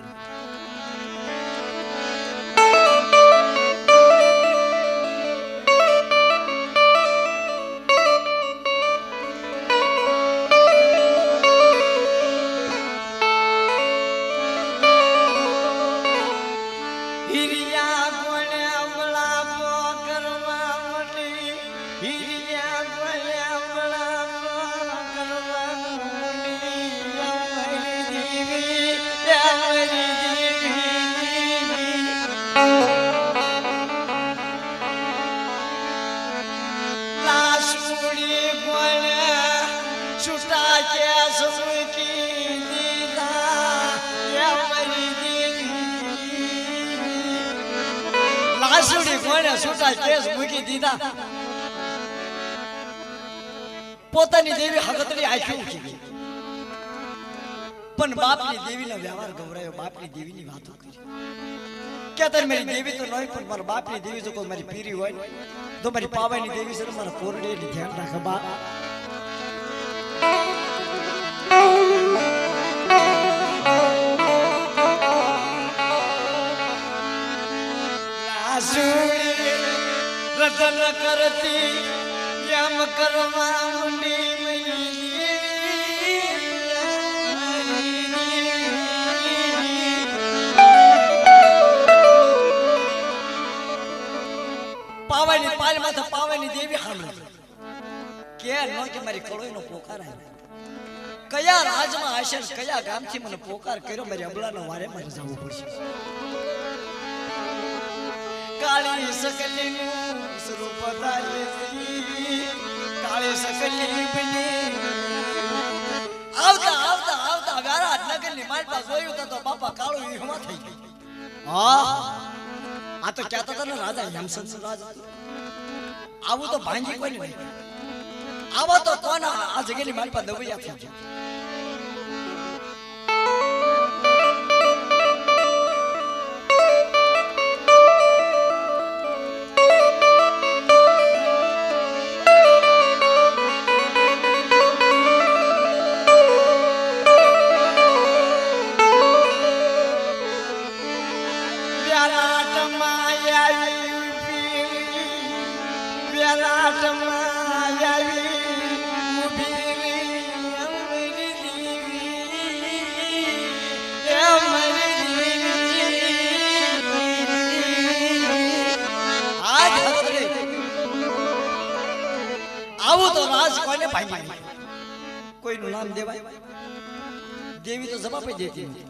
પોતાની દેવી હકતરી આખી ઉઠી ગઈ પણ બાપની દેવીનો વ્યવહાર ગવરાયો બાપની દેવીની વાતો કરી કે તારી મારી દેવી તો નહીં પણ મારા બાપની દેવી જો કોઈ મારી પીરી હોય તો મારી પાવાની દેવી છે મારા કોરડીની ધ્યાન રાખે બા રતન કરતી એમ કરવા પાવાની પાલ માથે પાવાની દેવી સાંભળે કે નો કે મારી કળોઈનો પોકાર આવ્યો કયા રાજમાં હશે કયા ગામથી મને પોકાર કર્યો મારી અબલાનો વારે મારે જવું પડશે કાળી સકલીનું સ્વરૂપ ધારી કાળી સકલી બની આવતા આવતા આવતા વ્યારા નગરની માલપા જોયું તો બાપા કાળો ઈહમાં થઈ ગઈ હા આ તો કહેતા હતા ને રાજા હેમસંત રાજ આવું તો ભાંગી કોઈ નહીં આવા તો કોના આ જગ્યાની માલપા દવૈયા થઈ ગયા આવું તો રાજ કોને ભાઈ કોઈનું નામ દેવાય દેવી તો જવાબ દેતી નથી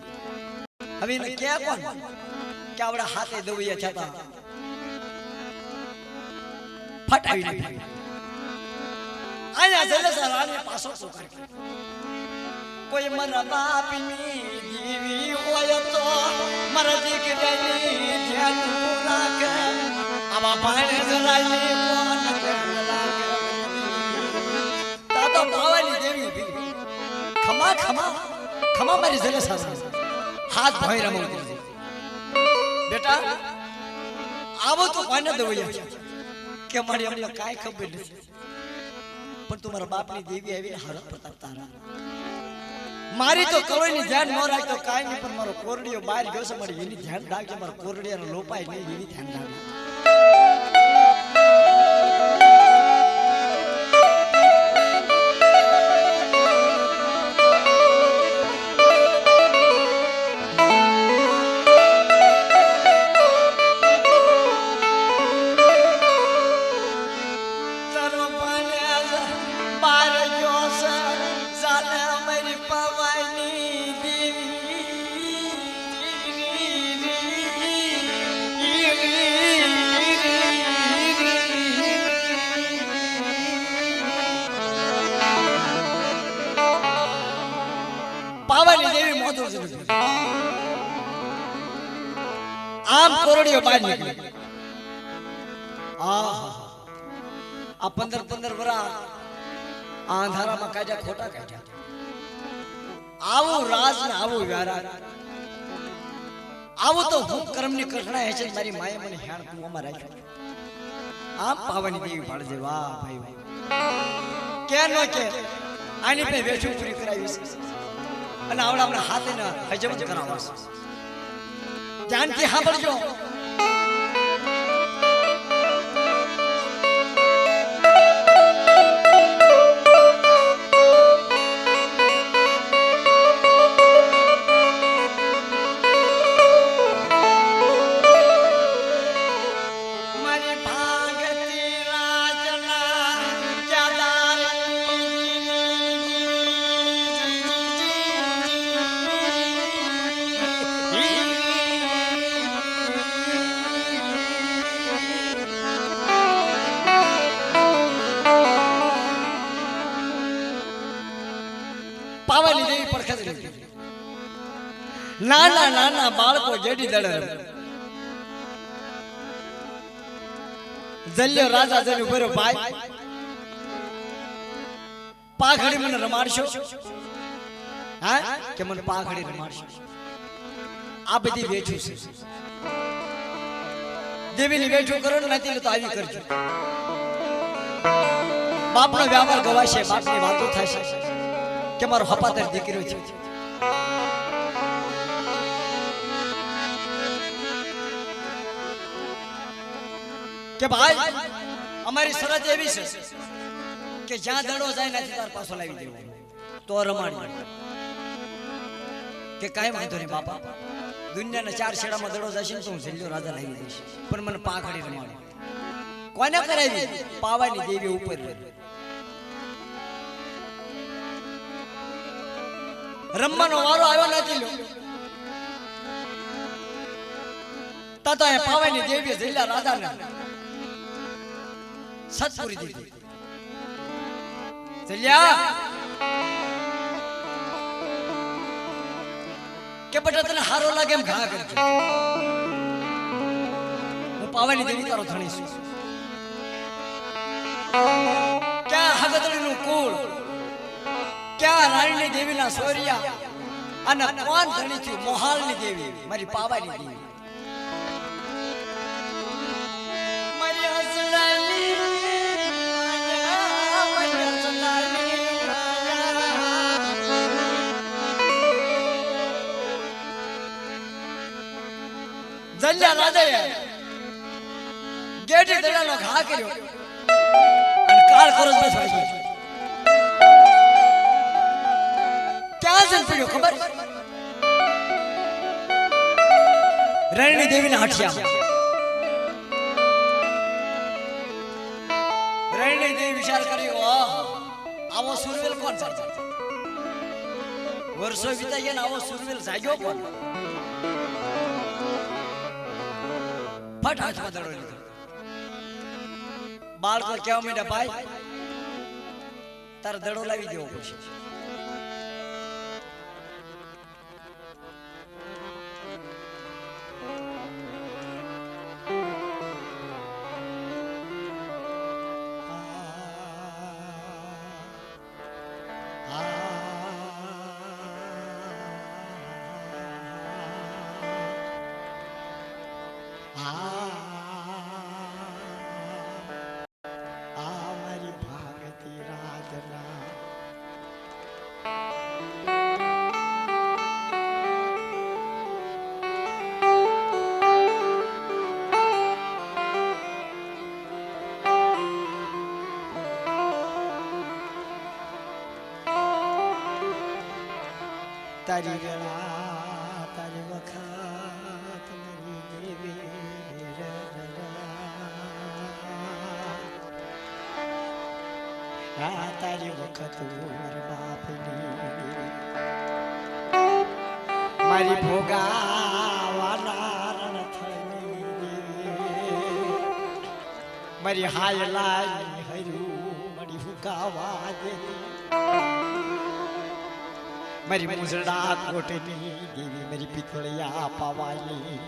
હવે એને કે કોણ કે આવડા હાથે દવૈયા છતા ફટાવી નાખી આયા જલસા રાણી પાછો પોકાર કોઈ મારા બાપની દેવી હોય તો મારા દીકરાની ધ્યાન રાખે આવા ભાણે જલાઈ કોણ તો પાવાની દેવી ઉભી ખમા ખમા ખમા મારી જલસા હાથ ભાઈ રમાવતી બેટા આવો તો કોને દવૈયા કે મારી અમને કાઈ ખબર નથી પણ તમારા બાપની દેવી આવીને હારો પ્રતાપ તારા મારી તો કળોઈની ધ્યાન ન રાખતો કાઈ નહીં પણ મારો કોરડીયો બહાર ગયો છે મારી એની ધ્યાન રાખજે મારો કોરડીયાનો લોપાય નહીં એની ધ્યાન રાખજે પાવાની દેવી મોઢું આમ કોરડીઓ બહાર નીકળી આ 15 વરા આંધારામાં કાઢ્યા ખોટા કાઢ્યા આવું રાજ ને આવું વ્યારા આવું તો હું કર્મની કઠણાઈ છે મારી માએ મને હેણ કુવામાં રાખ્યો આમ પાવાની દેવી પાડજે વાહ ભાઈ કે નો કે આની પે વેચું પૂરી કરાવી છે અને આવડા આપણે હાથે ને હજમ કરાવવા છે ધ્યાનથી સાંભળજો પાવાની દેવી પડખે નાના નાના બાળકો જેડી દડે જલ્યો રાજા જઈને ઉભો ભાઈ પાઘડી મને રમાડશો હા કે મને પાઘડી રમાડશો આ બધી વેચું છે દેવીની વેચું કરો ને નથી તો આવી કરજો બાપનો વ્યવહાર ગવાશે બાપની વાતો થશે કે મારો હપાતર દીકરો છે કે ભાઈ અમારી શરત એવી છે કે જ્યાં દડો જાય નથી તાર પાછો લાવી દેવો તો રમાડી કે કાઈ વાંધો નહીં બાપા દુનિયાના 4 છેડામાં દડો જશે તો હું જલ્યો રાજા લાવી દઈશ પણ મને પાઘડી રમાડી કોને કરાવી પાવાની દેવી ઉપર રમવાનો વારો આવ્યો નથી લો તા તો એ પાવાની દેવી જલ્યા રાજાને સતપુરી દીધી જલ્યા કે બેટા તને હારો લાગે એમ ઘા કરજો હું પાવાની દેવી તારો ધણી છું ક્યાં હગદડીનું કુળ ક્યાં રાણીની દેવીના સોરિયા અને કોણ ધણી થયું મોહાલની દેવી મારી પાવાની દેવી મારી હસલાની જલ્યા રાજાએ ગેટી દડાનો ઘા કર્યો અને કાળ ખરોજ બસ વાગી ક્યાં જન પડ્યો ખબર રાણી દેવીના હઠિયા રાણી દેવી વિચાર કર્યો આવો સુરવેલ કોણ છે વર્ષો વીતા ગયા આવો સુરવેલ જાગ્યો કોણ ફટ હાથમાં દડો લીધો બાળકો કેવા માંડ્યા ભાઈ તારે દડો લાવી દેવો પડશે તારી વેળા તારી વખત મારી દેવી આ તારી વખત બાપની મારી ભોગાવાના રણ મારી હાય લાઈ હર્યું મારી હુકાવા દે મારી મુજડા કોટની દેવી મારી પિતળિયા પાવાની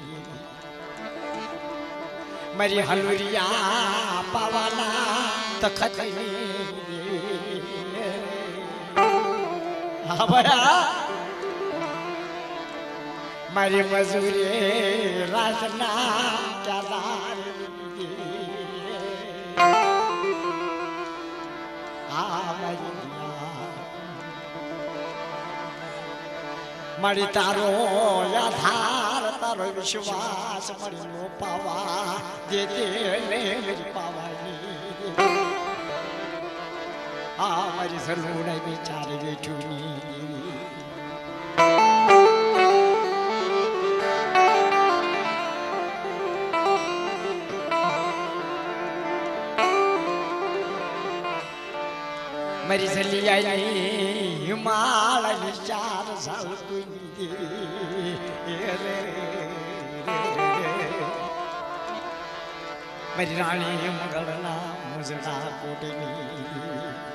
મારી હલુરિયા પાવાના તખતની હા ભયા મારી મજૂરી રાજના ચાદાર મારી તારો આધાર તારો વિશ્વાસ મળી નો પાવા જે મેરી પાવાની આ મારી સલુડાઈ બિચારી બેઠુની મારી સલિયાની હિમાલય ચાર સાલ મારી રાણી મગળના મુજડા કોટની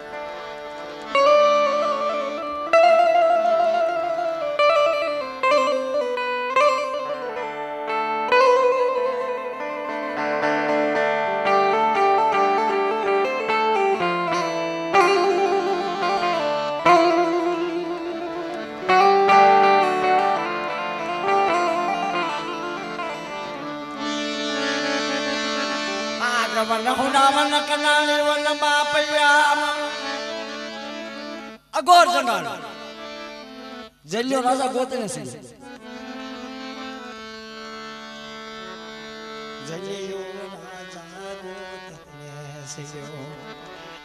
વન હુનાવન કનાળી વન બાપૈયા અગોર જંગાળ જલ્યો રાજા ગોતને છે જલ્યો રાજા ગોતને છે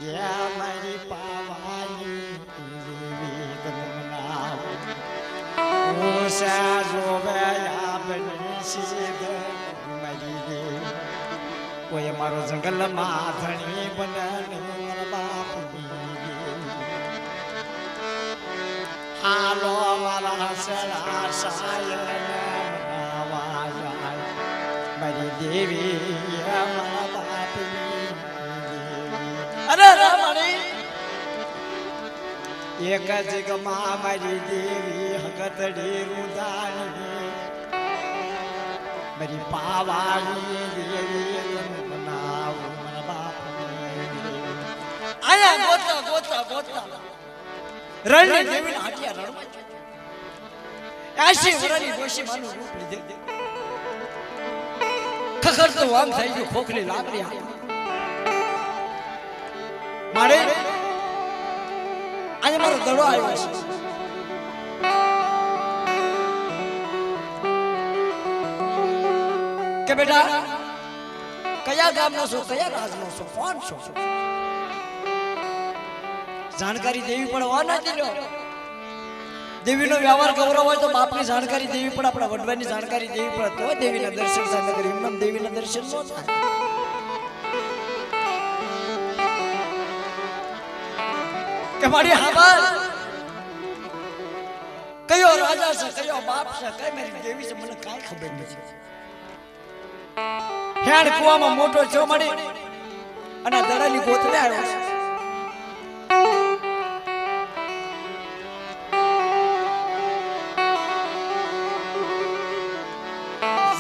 યા મારી પાવાની દેવી ગમનાવ ઓસા જોવયા બની સીધ મારી દેવી કોઈ મારો જંગલ માં ધણી બને હાલો મારા સરા સાયન મારી દેવી મારા બાપની અરે રામણી એક જગમાં મારી દેવી હગતડી રૂદાણી મારી પાવાની દેવી આયા ગોતા ગોતા ગોતા રણની દેવીના હાટિયા રણમાં 80 વર્ષની ડોશી માનું રૂપ લીધે ખખર તો આમ થઈ ગયું ખોખલી લાકડી મારે આજે મારો દડો આવ્યો છે કે બેટા કયા ગામનો છો કયા રાજનો છો કોણ છો જાણકારી દેવી પણ હોવા ના દીધો દેવીનો વ્યવહાર ગૌરવ હોય તો બાપની જાણકારી દેવી પણ આપણા વડવાની જાણકારી દેવી પણ તો દેવીના દર્શન સાથે કરી એમનામ દેવીના દર્શન ન થાય કે મારી હાબાર કયો રાજા છે કયો બાપ છે કઈ મારી દેવી છે મને કાઈ ખબર નથી હેડ કુવામાં મોટો છો મળી અને દડાની ગોતને આવ્યો છે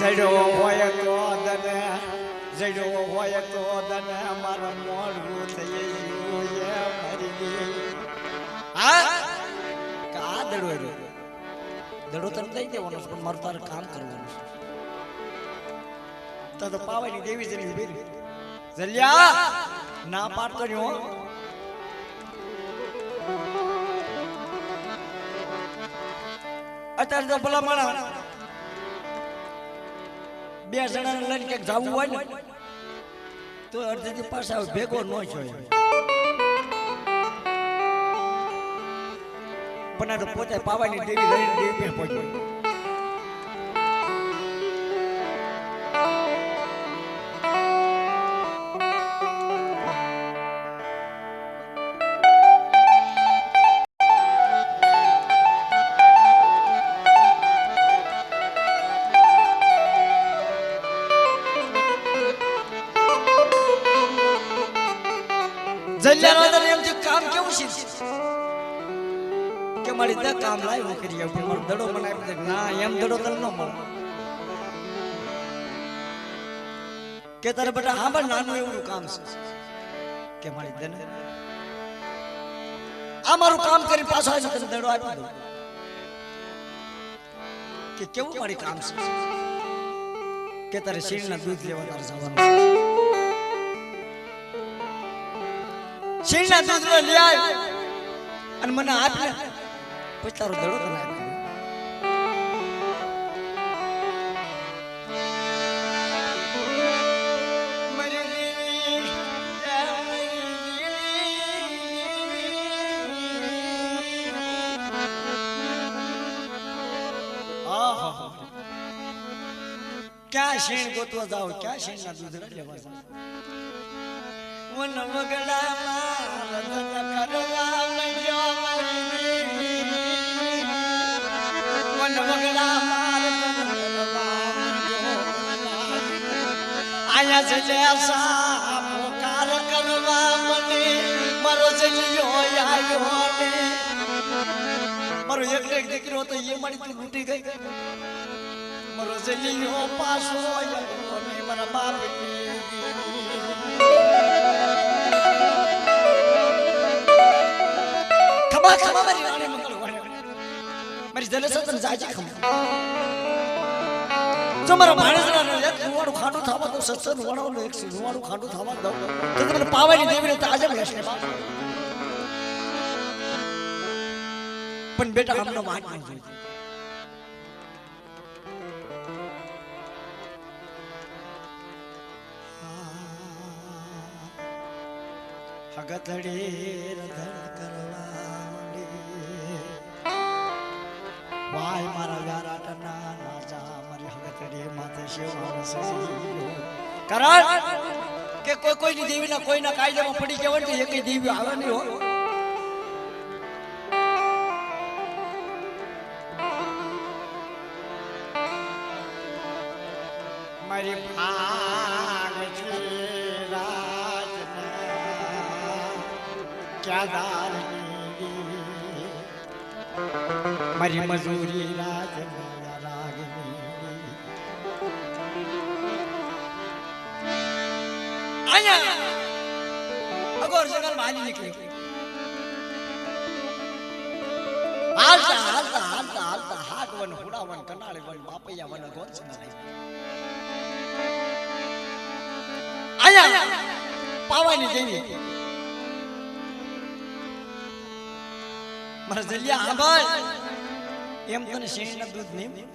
જડો હોય તો દને જડો હોય તો દને મારો મોડું થઈ ગયું મરી હા કા દડો દડો તને દઈ દેવાનો પણ મારું તારે કામ કરવાનું છે તો પાવાની દેવી જલી ઉભી જલ્યા ના પાડતો રહ્યો અત્યારે તો ભલા માણા બે જણાને લઈને ક્યાંક જવું હોય ને તો અડધેથી પાછા ભેગો ન થયો પણ આ તો પોતે પાવાની દેવી રહીને દેવી પર પહોંચ્યો. જલ્યારાજને એમ થયું કામ કેવું છે કે મારી દે કામ લાવ્યો કરી આવ મારો દડો મને આપી દે. ના એમ દડો તને ન મળે કે તારે બેટા હા પણ નાનું એવું કામ છે કે મારી દે ને આ મારું કામ કરી પાછો આવી તને દડો આપી દઉં. કે કેવું મારી કામ છે કે તારે શીરના દૂધ લેવા તારે જવાનું છે. શીરના દૂધ લઈ આવ અને મને આપ ને પછી તારો દડો તને આપી દઉં. ક્યાં શીણ ગોતવા જાઓ ક્યાં શીણના દૂધ લેવા જાઓ. વન વગડામાં રતન કરવા મંડ્યો વન વગડામાં રતન કરવા મંડ્યો આયા છે સા પોકાર કરવા મને મારો જલિયો આવ્યો ને મારો એક દીકરો તો એ મારી તું લૂટી ગઈ. મારો જલિયો પાછો આવ્યો ને મારા બાપ ખમા મારી રાણી મંગળ મારી જલસા તને જાજી ખમા. જો મારા માણસના એક નુવાડું ખાડું થવા દઉં સત્સર નુવાડું એક નુવાડું ખાડું થવા દઉં તો તમને પાવાની દેવીને તાજે મળશે. પણ બેટા આમનો વાત ન જોઈ. હગતડી રધડ કરવા માંડી વાય મારા વ્યારાટના નાજા મારી હગતડી માથે શેવા કારણ કે કોઈની દેવીના કોઈના કાયદામાં પડી કહેવાય તો એકેય દેવી આવે નહીં હો. મારી મારી મજૂરી અગોર જંગલ માં નીકળી હાલતા હાલતા હાલતા હાલતા હાક વન હુડાવન કનાળે વન બાપૈયા વન ગોર જંગલ આયા પાવાની દેવી મારા જલિયા આભાર એમ તને શેણના દૂધ નહીં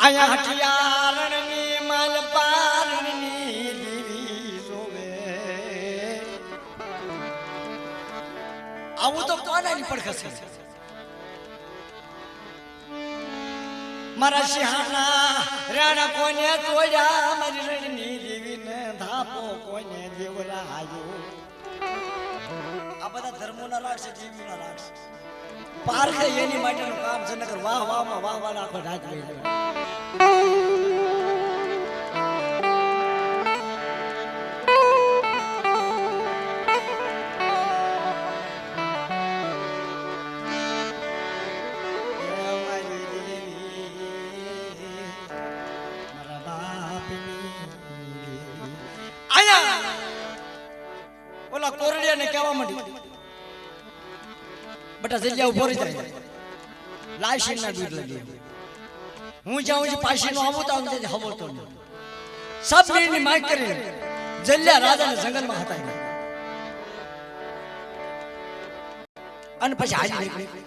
આયા હઠિયારણની માલપારણની દેવી જોવે આવું તો કોનાની પડખસ છે. મારા સિંહાના રાણા કોને તોડ્યા મારી રણની દેવીને ધાપો કોને દેવરાયો ધર્મોના રાખશે જીવીના રાખશે પારખે એની માટેનું કામ છે નકર વાહ વાહ માં વાહ વાહ આખો રાત લઈ જાય ઓલા કોરડિયાને કહેવા માંડી બટા જલ્યા ઉભો રહી જાય લાશીના દૂધ લગી હું જાઉં છું પાશીનો આવું તો આમ હવો તો સબ ની માંગ કરી જલ્યા રાજાને જંગલમાં હતા અને પછી હાજી નીકળી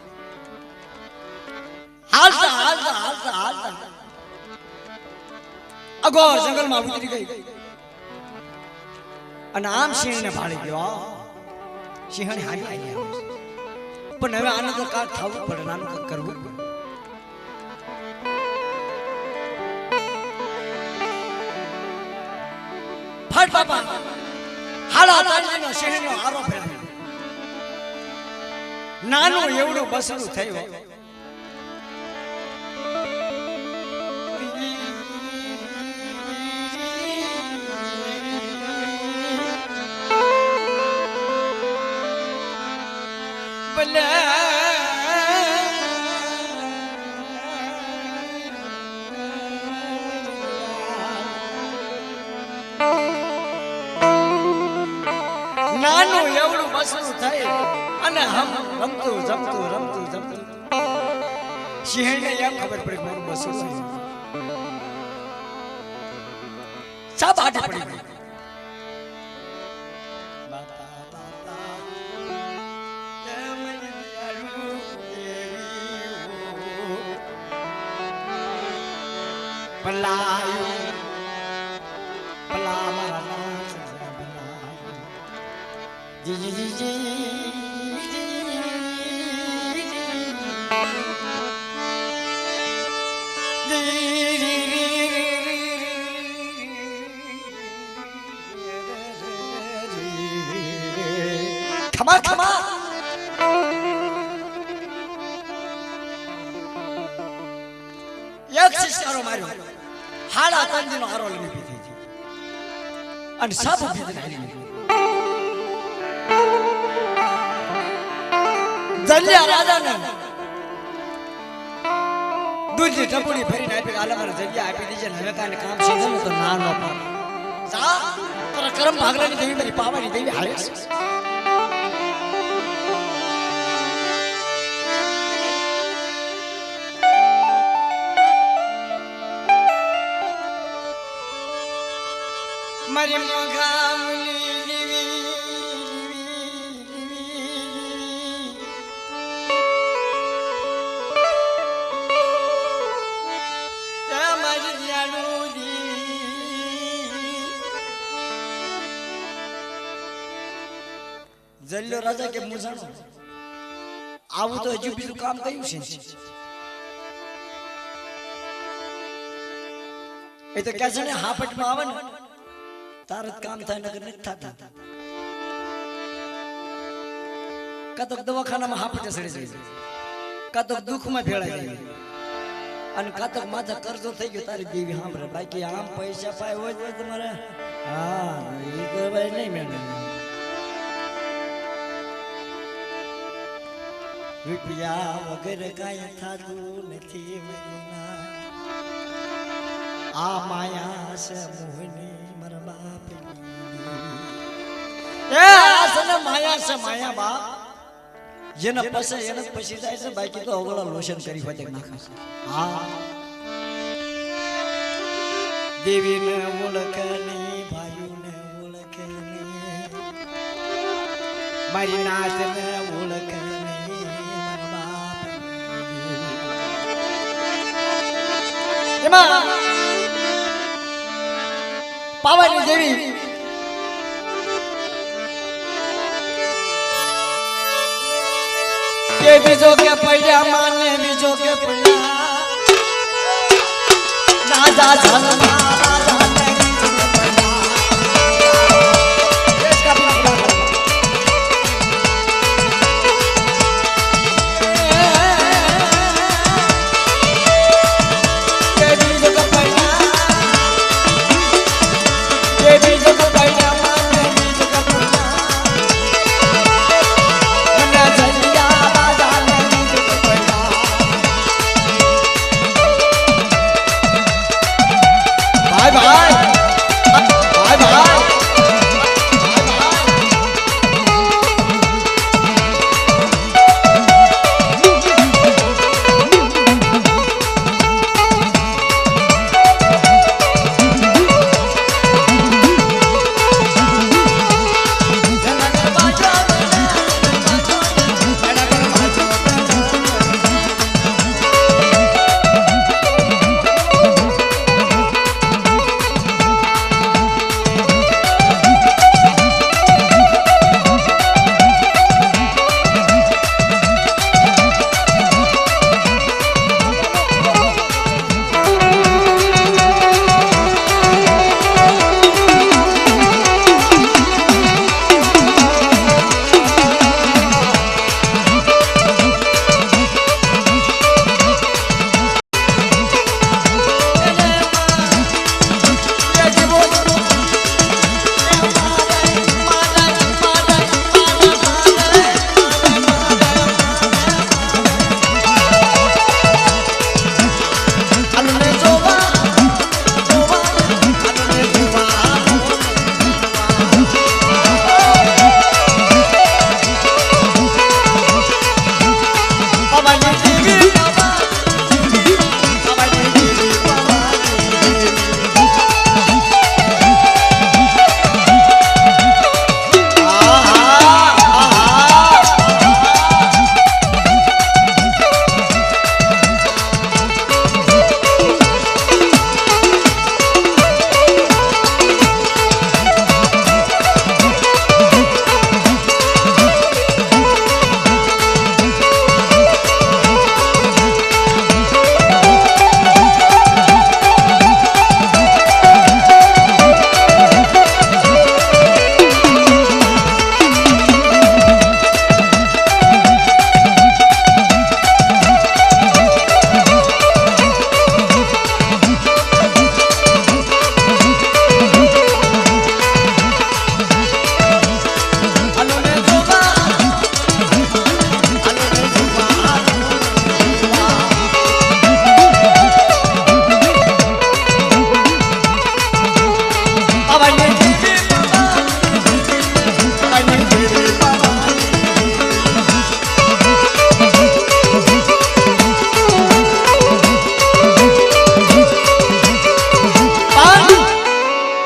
હાલતા હાલતા હાલતા હાલતા અગો જંગલમાં ઉતરી ગઈ અને આમ સિંહને ભાળી ગયો સિંહને હારી આવી પણ હવે આને તો કાક થવું પડે નાનું કાક કરવું ફટ બાપા હાલા તાળીનો સિંહનો આરો ફેરાવ્યો નાનું એવડું બસડું થયું નાનું એવડું બસડું થાય અને રમતું જમતું રમતું જમતું સિંહને એમ ખબર પડી મારું બસડું સાબ આટે પડી ગઈ પલાયું પલા મારા જી જી જી જી ખમા ખમા એક શિષ્યારો માર્યો હાડા તંજીનો હારો લઈને પીધી અને સાબુ પીધી નાખી જલ્યા રાજાને દૂધની ટપુડી ભરીને આપી આલે મારે જગ્યા આપી દીજે હવે કાને કામ સીધું તો ના ન પાડે જા તારા કરમ ભાગરાની દેવી મારી પાવાની દેવી હારે મારી મોગામની દેવી જલ્યો રાજા કે મુસાણો આવું તો હજુ બીજું કામ કયું છે એ તો કે છે ને હાપટમાં આવે ને તારત કામ થાય નગર નથી થતા કતક દવાખાનામાં હાપટે સડી જાય કતક દુઃખમાં ભેળાઈ જાય અને કતક માથા કરજો થઈ ગયો તારી દેવી સાંભળે બાકી આમ પૈસા પાય હોય તો તમારે હા એ તો ભાઈ નહીં મેળવે રૂપિયા વગર કાંઈ થાતું નથી આ માયા છે મોહની મારા બાપ એ આસને માયા છે માયા બાપ જેને પસે એને પછી જાય છે બાકી તો અવળા લોશન કરી ફતે નાખે છે હા દેવીને ઓળખની ભાઈઓને ઓળખની મારી નાચને ઓળખની પાવાની દેવી કે બીજો કે પડ્યા માને બીજો કે પડ્યા રાજા